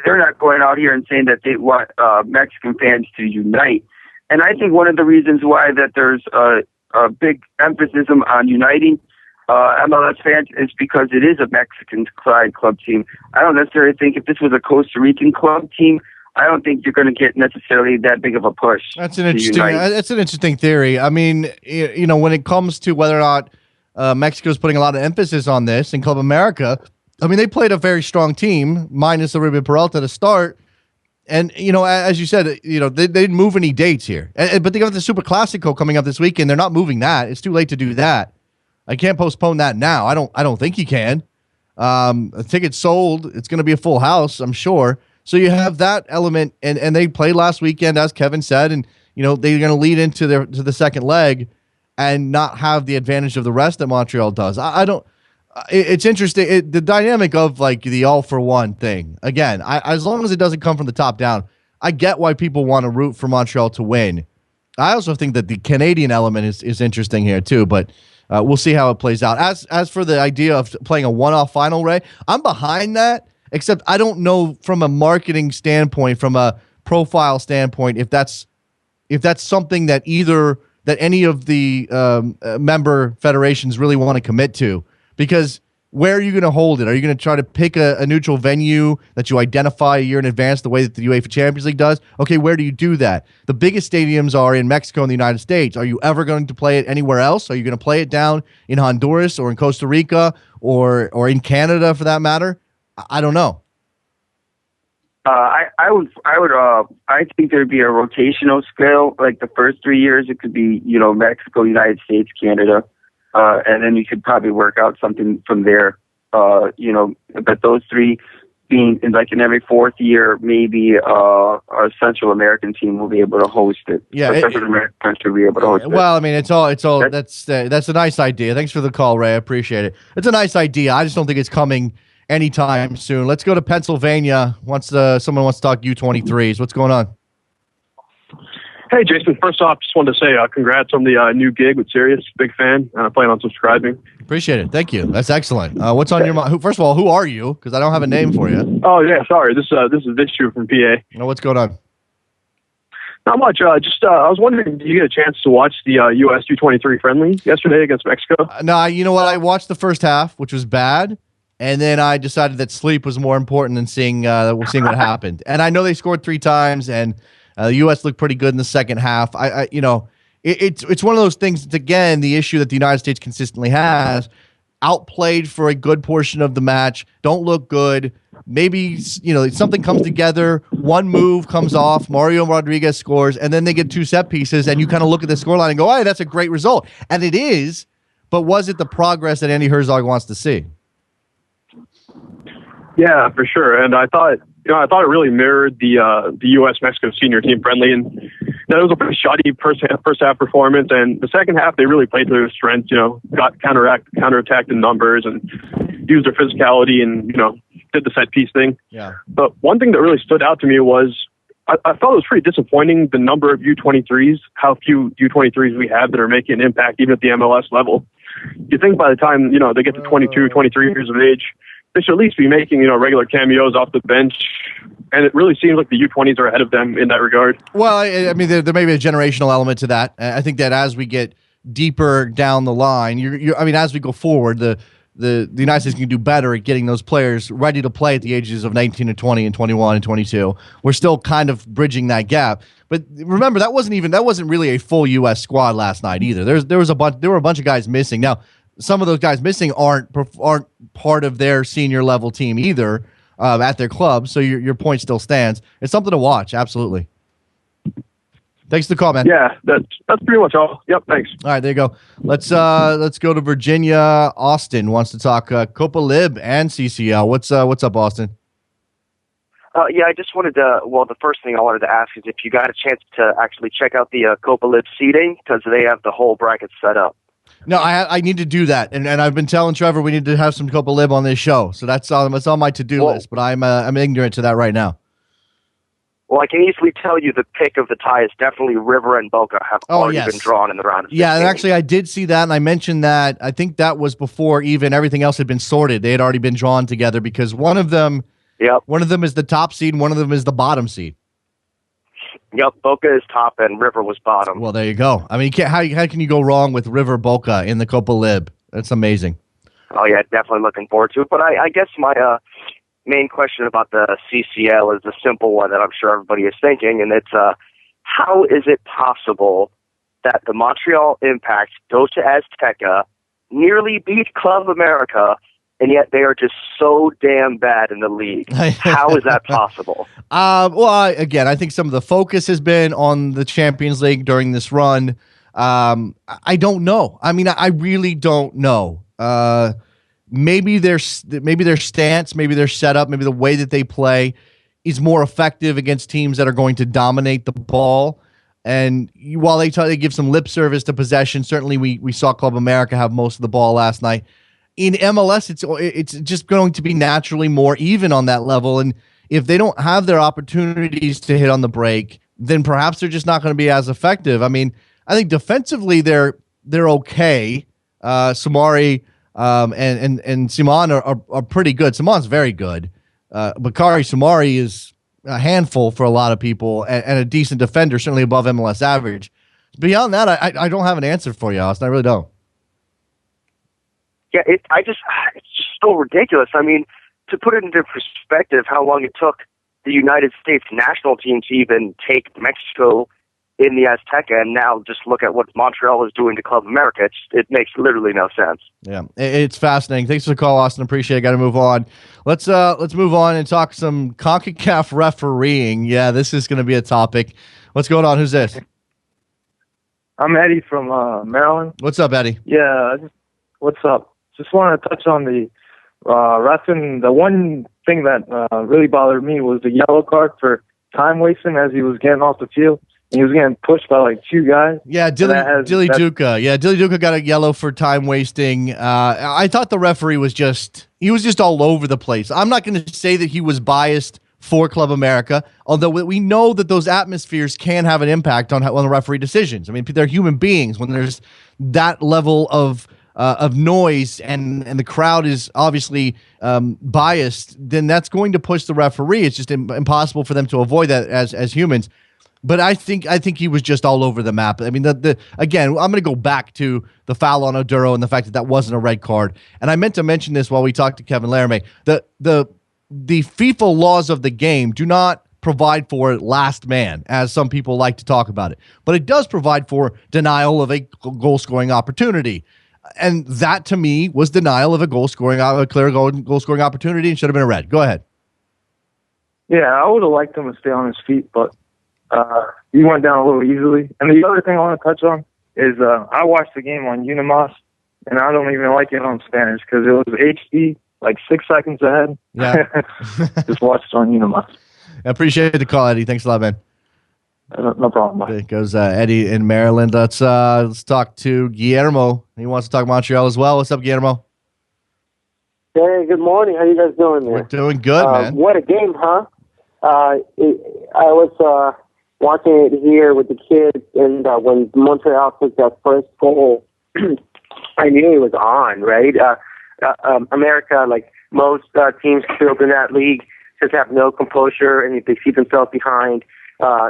They're not going out here and saying that they want Mexican fans to unite. And I think one of the reasons why that there's a big emphasis on uniting MLS fans is because it is a Mexican side club team. I don't necessarily think if this was a Costa Rican club team, I don't think you're going to get necessarily that big of a push. That's an interesting theory. I mean, when it comes to whether or not Mexico's putting a lot of emphasis on this in Club America, I mean, they played a very strong team, minus Oribe Peralta to start. And, as you said, they didn't move any dates here. But they got the Super Classico coming up this weekend. They're not moving that. It's too late to do that. I can't postpone that now. I don't think you can. A ticket sold. It's going to be a full house, I'm sure. So you have that element, and they played last weekend, as Kevin said, and they're going to lead into the second leg and not have the advantage of the rest that Montreal does. I don't. It's interesting. The dynamic of the all for one thing. Again, as long as it doesn't come from the top down, I get why people want to root for Montreal to win. I also think that the Canadian element is interesting here too, but we'll see how it plays out. As for the idea of playing a one-off final, Ray, I'm behind that. Except I don't know from a marketing standpoint, from a profile standpoint, if that's something that any of the member federations really want to commit to. Because where are you going to hold it? Are you going to try to pick a neutral venue that you identify a year in advance the way that the UEFA Champions League does? Okay, where do you do that? The biggest stadiums are in Mexico and the United States. Are you ever going to play it anywhere else? Are you going to play it down in Honduras or in Costa Rica or in Canada for that matter? I don't know. I think there'd be a rotational scale. Like the first 3 years, it could be, Mexico, United States, Canada, and then you could probably work out something from there. But those three being in every fourth year, maybe our Central American team will be able to host it. Yeah, Central American country will be able to host it. Well, I mean, it's all. That's a nice idea. Thanks for the call, Ray. I appreciate it. It's a nice idea. I just don't think it's coming anytime soon. Let's go to Pennsylvania. Someone wants to talk U23s. What's going on? Hey, Jason. First off, just wanted to say congrats on the new gig with Sirius. Big fan. I plan on subscribing. Appreciate it. Thank you. That's excellent. What's on your mind? First of all, who are you? Because I don't have a name for you. Oh, yeah. Sorry. This is Vishu from PA. What's going on? Not much. I was wondering, did you get a chance to watch the U.S. U23 friendly yesterday against Mexico? No, you know what? I watched the first half, which was bad. And then I decided that sleep was more important than seeing what happened. And I know they scored 3 times, and the U.S. looked pretty good in the second half. It's one of those things. It's again the issue that the United States consistently has: outplayed for a good portion of the match, don't look good. Maybe something comes together, one move comes off, Mario Rodriguez scores, and then they get 2 set pieces, and you kind of look at the scoreline and go, "Hey, that's a great result," and it is. But was it the progress that Andy Herzog wants to see? Yeah, for sure. And I thought it really mirrored the U.S. Mexico senior team friendly, and that was a pretty shoddy first half performance. And the second half, they really played to their strengths. Got counterattacked in numbers and used their physicality, and did the set piece thing. Yeah. But one thing that really stood out to me was I thought it was pretty disappointing the number of U23s, how few U23s we have that are making an impact even at the MLS level. You think by the time they get to 22, 23 years of age, they should at least be making, regular cameos off the bench. And it really seems like the U20s are ahead of them in that regard. Well, I mean, there may be a generational element to that. I think that as we get deeper down the line, as we go forward, the United States can do better at getting those players ready to play at the ages of 19 and 20 and 21 and 22. We're still kind of bridging that gap. But remember, that wasn't really a full U.S. squad last night either. There were a bunch of guys missing. Now, some of those guys missing aren't part of their senior level team either at their club. So your point still stands. It's something to watch. Absolutely. Thanks for the call, man. Yeah, that's pretty much all. Yep, thanks. All right, there you go. Let's go to Virginia. Austin wants to talk Copa Lib and CCL. What's up, Austin? Yeah, I just wanted to. Well, the first thing I wanted to ask is if you got a chance to actually check out the Copa Lib seating, because they have the whole bracket set up. No, I need to do that, and I've been telling Trevor we need to have some Copa Lib on this show. So that's on my to-do list, but I'm ignorant to that right now. Well, I can easily tell you the pick of the tie is definitely River and Boca have already been drawn in the round of 16. Yeah, and actually I did see that, and I mentioned that. I think that was before even everything else had been sorted. They had already been drawn together because one of them is the top seed, and one of them is the bottom seed. Yep, Boca is top and River was bottom. Well, there you go. I mean, how can you go wrong with River Boca in the Copa Lib? That's amazing. Oh, yeah, definitely looking forward to it. But I guess my main question about the CCL is a simple one that I'm sure everybody is thinking, and it's how is it possible that the Montreal Impact goes to Azteca, nearly beat Club America, and yet they are just so damn bad in the league? How is that possible? Again, I think some of the focus has been on the Champions League during this run. I don't know. I mean, I really don't know. Maybe their stance, maybe their setup, maybe the way that they play is more effective against teams that are going to dominate the ball. And while they give some lip service to possession, certainly we saw Club America have most of the ball last night. In MLS, it's just going to be naturally more even on that level. And if they don't have their opportunities to hit on the break, then perhaps they're just not going to be as effective. I mean, I think defensively they're okay. Samari and Simon are pretty good. Simon's very good. Bakary Samari is a handful for a lot of people and a decent defender, certainly above MLS average. Beyond that, I don't have an answer for you, Austin. I really don't. Yeah, it's just so ridiculous. I mean, to put it into perspective, how long it took the United States national team to even take Mexico in the Azteca, and now just look at what Montreal is doing to Club America. It makes literally no sense. Yeah, it's fascinating. Thanks for the call, Austin. Appreciate it. Got to move on. Let's move on and talk some CONCACAF refereeing. Yeah, this is going to be a topic. What's going on? Who's this? I'm Eddie from Maryland. What's up, Eddy? Yeah, what's up? Just want to touch on the refing. The one thing that really bothered me was the yellow card for time wasting as he was getting off the field. He was getting pushed by like two guys. Yeah, Dilly Duka. Yeah, Dilly Duka got a yellow for time wasting. I thought the referee was just all over the place. I'm not going to say that he was biased for Club America, although we know that those atmospheres can have an impact on the referee decisions. I mean, they're human beings. When there's that level of noise and the crowd is obviously biased, then that's going to push the referee. It's just impossible for them to avoid that as humans. But I think he was just all over the map. I mean, again, I'm going to go back to the foul on Oduro and the fact that wasn't a red card. And I meant to mention this while we talked to Kevin Laramie. The FIFA laws of the game do not provide for last man, as some people like to talk about it. But it does provide for denial of a goal-scoring opportunity. And that, to me, was denial of a clear goal-scoring opportunity and should have been a red. Go ahead. Yeah, I would have liked him to stay on his feet, but he went down a little easily. And the other thing I want to touch on is I watched the game on Unimas, and I don't even like it on Spanish because it was HD, like 6 seconds ahead. Yeah. Just watched it on Unimas. I appreciate the call, Eddie. Thanks a lot, man. No problem. Bye. There goes Eddie in Maryland. Let's talk to Guillermo. He wants to talk Montreal as well. What's up, Guillermo? Hey, good morning. How you guys doing there? We're doing good, man. What a game, huh? I was watching it here with the kids, and when Montreal took that first goal, I knew it was on, right? America, like most teams filled in that league, just have no composure, and if they see themselves behind,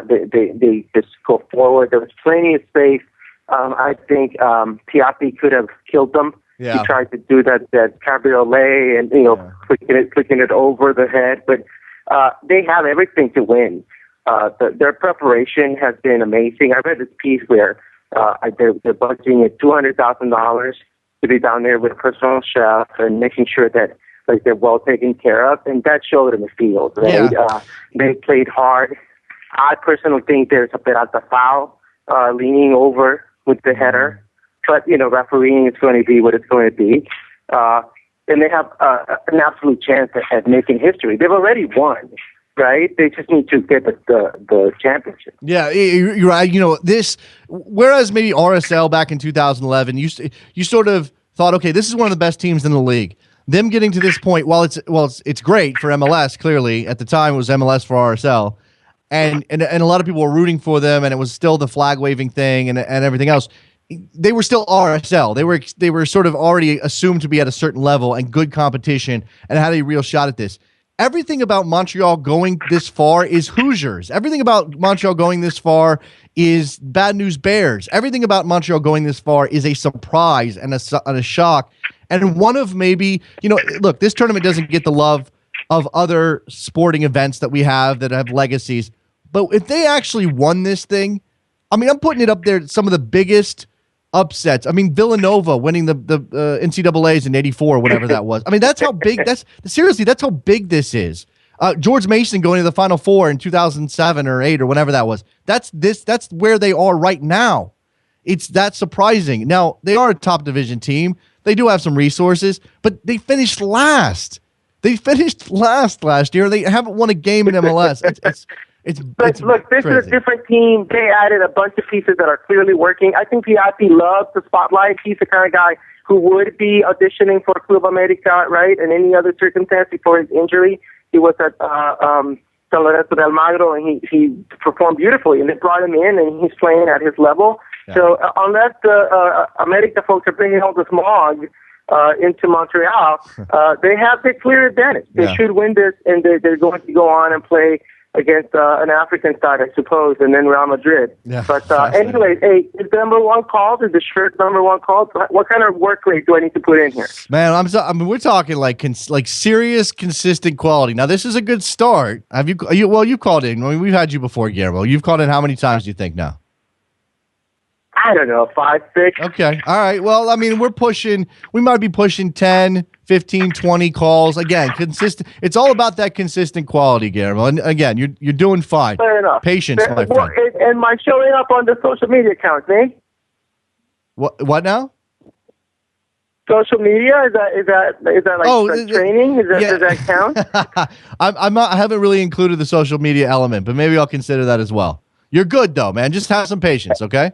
they just go forward. There was plenty of space. I think Piatti could have killed them. Yeah. He tried to do that cabriolet and flicking it over the head, but they have everything to win. Their preparation has been amazing. I read this piece where they're budgeting at $200,000 to be down there with a personal chef and making sure that they're well taken care of, and that showed in the field. Right? Yeah. They played hard. I personally think there's a bit of the foul leaning over with the header, but refereeing is going to be what it's going to be, and they have an absolute chance at making history. They've already won. Right, they just need to get the championship. Yeah, you're right. This, whereas maybe RSL back in 2011, you sort of thought, okay, this is one of the best teams in the league. Them getting to this point, while it's great for MLS. Clearly, at the time, it was MLS for RSL, and a lot of people were rooting for them, and it was still the flag waving thing and everything else. They were still RSL. They were sort of already assumed to be at a certain level and good competition and had a real shot at this. Everything about Montreal going this far is Hoosiers. Everything about Montreal going this far is Bad News Bears. Everything about Montreal going this far is a surprise and a shock. And one of maybe, look, this tournament doesn't get the love of other sporting events that we have that have legacies. But if they actually won this thing, I mean, I'm putting it up there, some of the biggest upsets. I mean, Villanova winning the NCAAs in '84 or whatever that was. I mean, that's how big. That's how big this is. George Mason going to the Final Four in 2007 or 8 or whenever that was. That's where they are right now. It's that surprising. Now they are a top division team. They do have some resources, but they finished last. They finished last last year. They haven't won a game in MLS. Look, this is a different team. They added a bunch of pieces that are clearly working. I think Piatti loves the spotlight. He's the kind of guy who would be auditioning for Club America, right? In any other circumstance before his injury. He was at San Lorenzo del Magro, and he performed beautifully. And they brought him in, and he's playing at his level. Yeah. So unless the America folks are bringing all the smog into Montreal, they have the clear advantage. They should win this, and they're going to go on and play against an African side, I suppose, and then Real Madrid. Yeah, but anyway, hey, is the number one called? Is the shirt number one called? What kind of work rate do I need to put in here? Man, we're talking like serious, consistent quality. Now, this is a good start. Have you? Well, you called in. I mean, we've had you before, Guillermo. You've called in how many times do you think now? I don't know, 5, 6. Okay. All right. Well, I mean, we might be pushing 10, 15, 20 calls. Again, consistent. It's all about that consistent quality, Guillermo. And again, you're doing fine. Fair enough. Patience, my friend. And my showing up on the social media accounts, eh? What now? Social media, is that like training? Does that count? I haven't really included the social media element, but maybe I'll consider that as well. You're good though, man. Just have some patience, okay?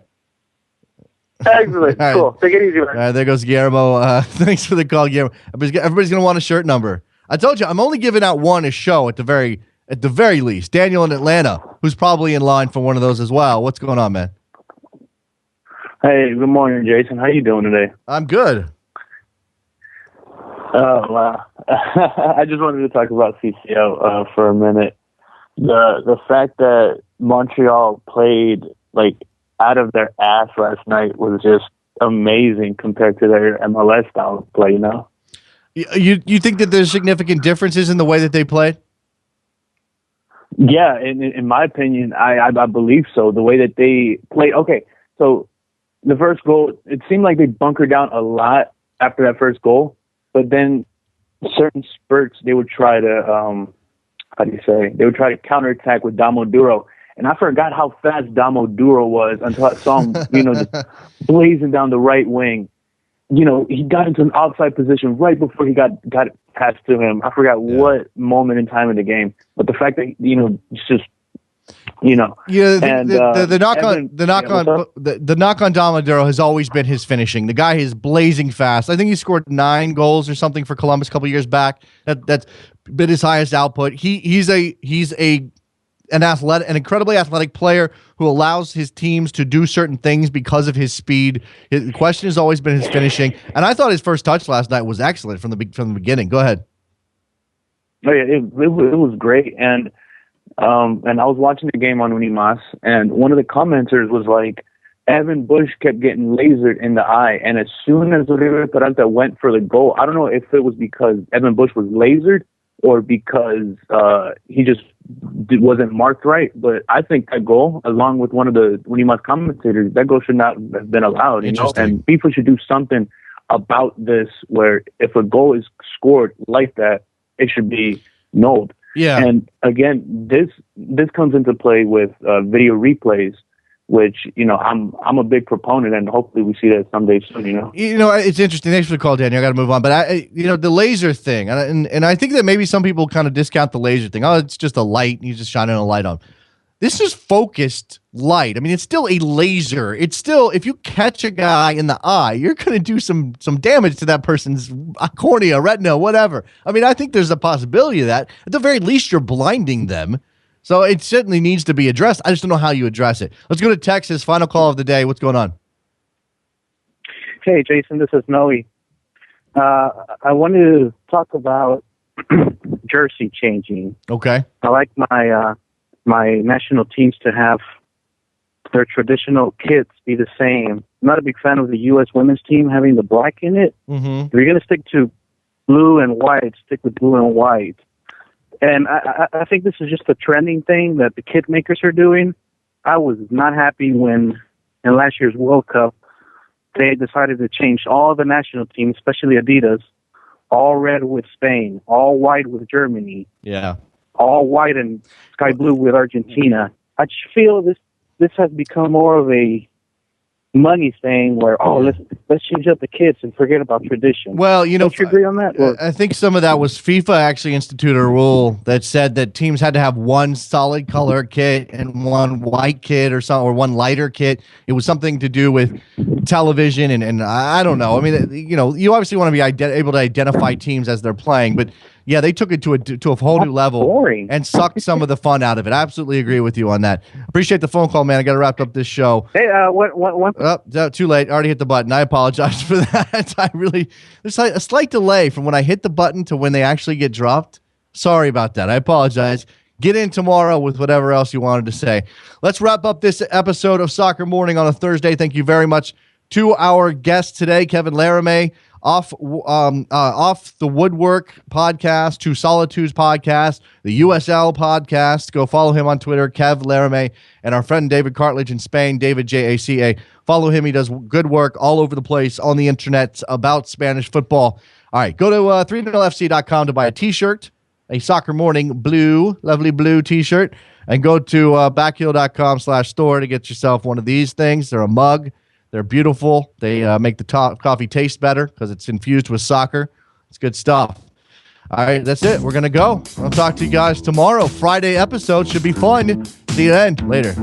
Excellent. Right. Cool. Take it easy, man. All right, there goes Guillermo. Thanks for the call, Guillermo. Everybody's gonna want a shirt number. I told you, I'm only giving out one a show at the very least. Daniel in Atlanta, who's probably in line for one of those as well. What's going on, man? Hey, good morning, Jason. How you doing today? I'm good. Oh, wow. I just wanted to talk about CCL for a minute. The fact that Montreal played like out of their ass last night was just amazing compared to their MLS style of play, you know? You think that there's significant differences in the way that they played? Yeah, in my opinion, I believe so. The way that they played. Okay, so the first goal, it seemed like they bunkered down a lot after that first goal, but then certain spurts they would try to they would try to counterattack with Damo Duro. And I forgot how fast Damo Duro was until I saw him, just blazing down the right wing. He got into an outside position right before he got it passed to him. I forgot what moment in time in the game, but the fact that it's just the knock on Damo Duro has always been his finishing. The guy is blazing fast. I think he scored 9 goals or something for Columbus a couple years back. That's been his highest output. He's an incredibly athletic player who allows his teams to do certain things because of his speed. The question has always been his finishing, and I thought his first touch last night was excellent from the beginning. Go ahead. Oh yeah, it was great, and I was watching the game on Unimas, and one of the commenters was like, Evan Bush kept getting lasered in the eye, and as soon as Oribe Peralta went for the goal, I don't know if it was because Evan Bush was lasered or because he just wasn't marked right, but I think that goal, along with one of the Unimas commentators, that goal should not have been allowed, and FIFA should do something about this, where if a goal is scored like that, it should be nulled. Yeah. And again, this comes into play with video replays, which I'm a big proponent, and hopefully we see that someday soon. It's interesting. Thanks for the call, Daniel. I got to move on, but the laser thing, and I think that maybe some people kind of discount the laser thing. Oh, it's just a light. He's just shining a light on. This is focused light. I mean, it's still a laser. It's still, if you catch a guy in the eye, you're going to do some damage to that person's cornea, retina, whatever. I mean, I think there's a possibility of that. At the very least, you're blinding them. So it certainly needs to be addressed. I just don't know how you address it. Let's go to Texas. Final call of the day. What's going on? Hey, Jason, this is Noe. I wanted to talk about jersey changing. Okay. I like my national teams to have their traditional kits be the same. I'm not a big fan of the U.S. women's team having the black in it. Mm-hmm. If you're going to stick to blue and white, stick with blue and white. And I think this is just a trending thing that the kit makers are doing. I was not happy when, in last year's World Cup, they decided to change all the national teams, especially Adidas, all red with Spain, all white with Germany, Yeah. all white and sky blue with Argentina. I just feel this has become more of a money thing where, let's change up the kits and forget about tradition. Well, Don't you agree on that? Or- I think some of that was FIFA actually instituted a rule that said that teams had to have one solid color kit and one white kit or one lighter kit. It was something to do with television and I don't know. I mean, you obviously want to be able to identify teams as they're playing, but yeah, they took it to a whole new level and sucked some of the fun out of it. I absolutely agree with you on that. Appreciate the phone call, man. I got to wrap up this show. Hey, one. Oh, too late. I already hit the button. I apologize for that. There's a slight delay from when I hit the button to when they actually get dropped. Sorry about that. I apologize. Get in tomorrow with whatever else you wanted to say. Let's wrap up this episode of Soccer Morning on a Thursday. Thank you very much to our guest today, Kevin Laramie, off the Woodwork podcast, to Solitudes podcast, the USL podcast. Go follow him on Twitter, Kev Laramie, and our friend David Cartledge in Spain, David Jaca. Follow him. He does good work all over the place on the internet about Spanish football. All right, go to 3nlfc.com to buy a t-shirt, a Soccer Morning blue, lovely blue t-shirt, and go to backheel.com/store to get yourself one of these things. They're a mug. They're beautiful. They make the coffee taste better because it's infused with soccer. It's good stuff. All right, that's it. We're going to go. I'll talk to you guys tomorrow. Friday episode should be fun. See you then. Later.